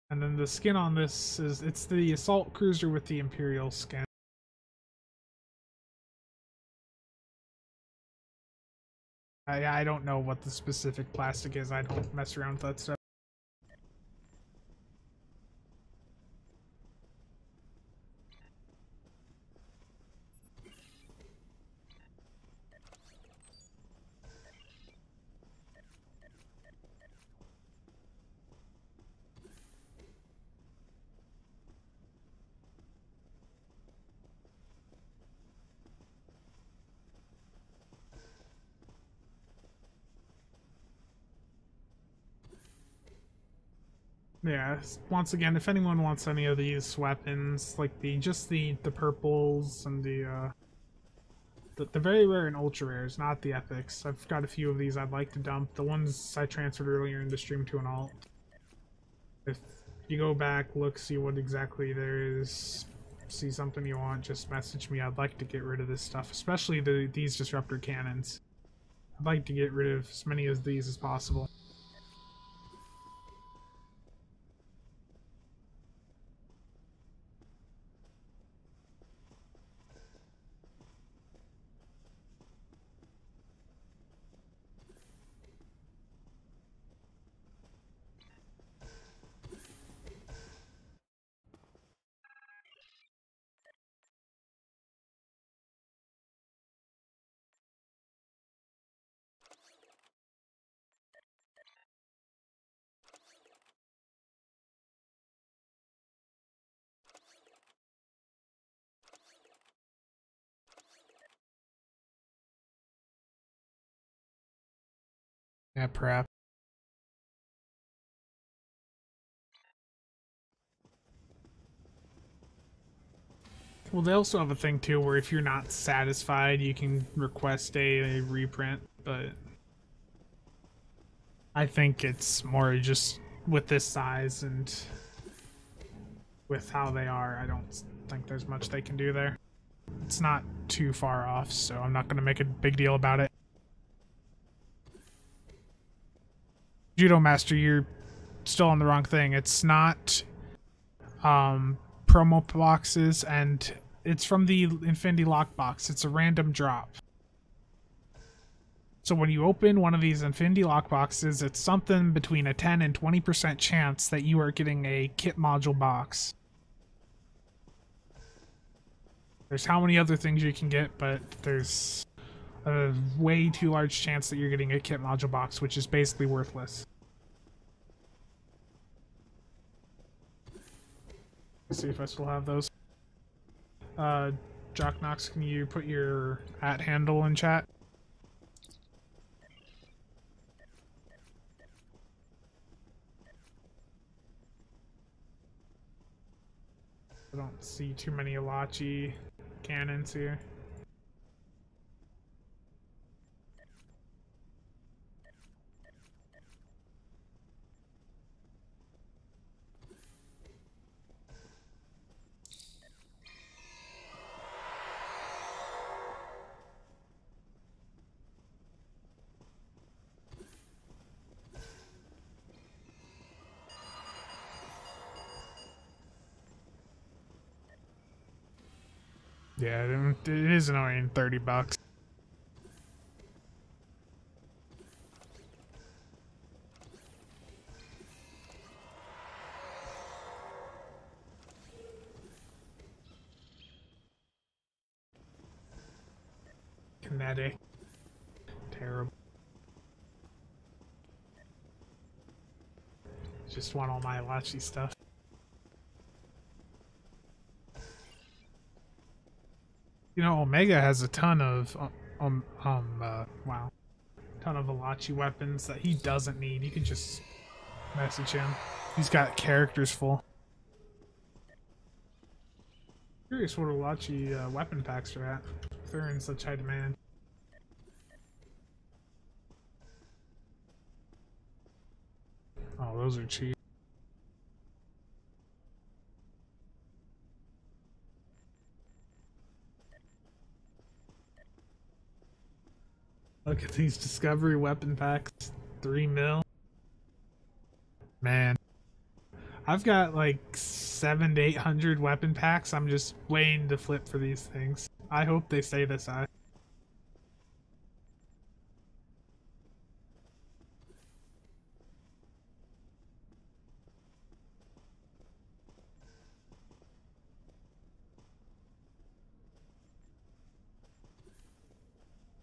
Speaker 1: And then the skin on this it's the assault cruiser with the Imperial skin. I don't know what the specific plastic is. I don't mess around with that stuff. Yeah, once again, if anyone wants any of these weapons, like the purples and the very rare and ultra rares, not the epics. I've got a few of these I'd like to dump. The ones I transferred earlier in the stream to an alt. If you go back, look, see what exactly there is, see something you want, just message me. I'd like to get rid of this stuff, especially these disruptor cannons. I'd like to get rid of as many of these as possible. Yeah, perhaps. Well, they also have a thing too where if you're not satisfied, you can request a reprint, but I think it's more just with this size and with how they are, I don't think there's much they can do there. It's not too far off, so I'm not going to make a big deal about it. Judo Master, you're still on the wrong thing. It's not promo boxes, and it's from the Infinity Lockbox. It's a random drop. So when you open one of these Infinity Lockboxes, it's something between a 10 and 20% chance that you are getting a kit module box. There's how many other things you can get, but there's a way too large chance that you're getting a kit module box, which is basically worthless. Let's see if I still have those. Jocknox, can you put your @ handle in chat? I don't see too many Alachi cannons here. Yeah, it is annoying. $30. Kinetic. Terrible. Just want all my Alachi stuff. You know, Omega has a ton of wow, ton of Alachi weapons that he doesn't need. You can just message him. He's got characters full. Curious what Alachi weapon packs are at. If they're in such high demand. Oh, those are cheap. Look at these discovery weapon packs. 3 mil. Man. I've got like 700 to 800 weapon packs. I'm just waiting to flip for these things. I hope they stay this high.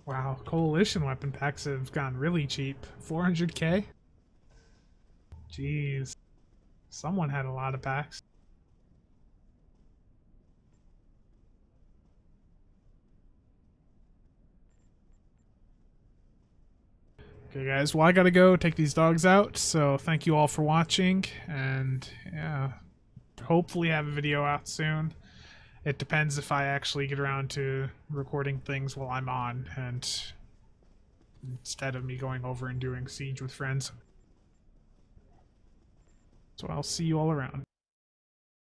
Speaker 1: Wow, coalition weapon packs have gone really cheap. 400k? Jeez. Someone had a lot of packs. Okay guys, well I gotta go take these dogs out, so thank you all for watching, and yeah, hopefully have a video out soon. It depends if I actually get around to recording things while I'm on, and instead of me going over and doing Siege with friends. So I'll see you all around.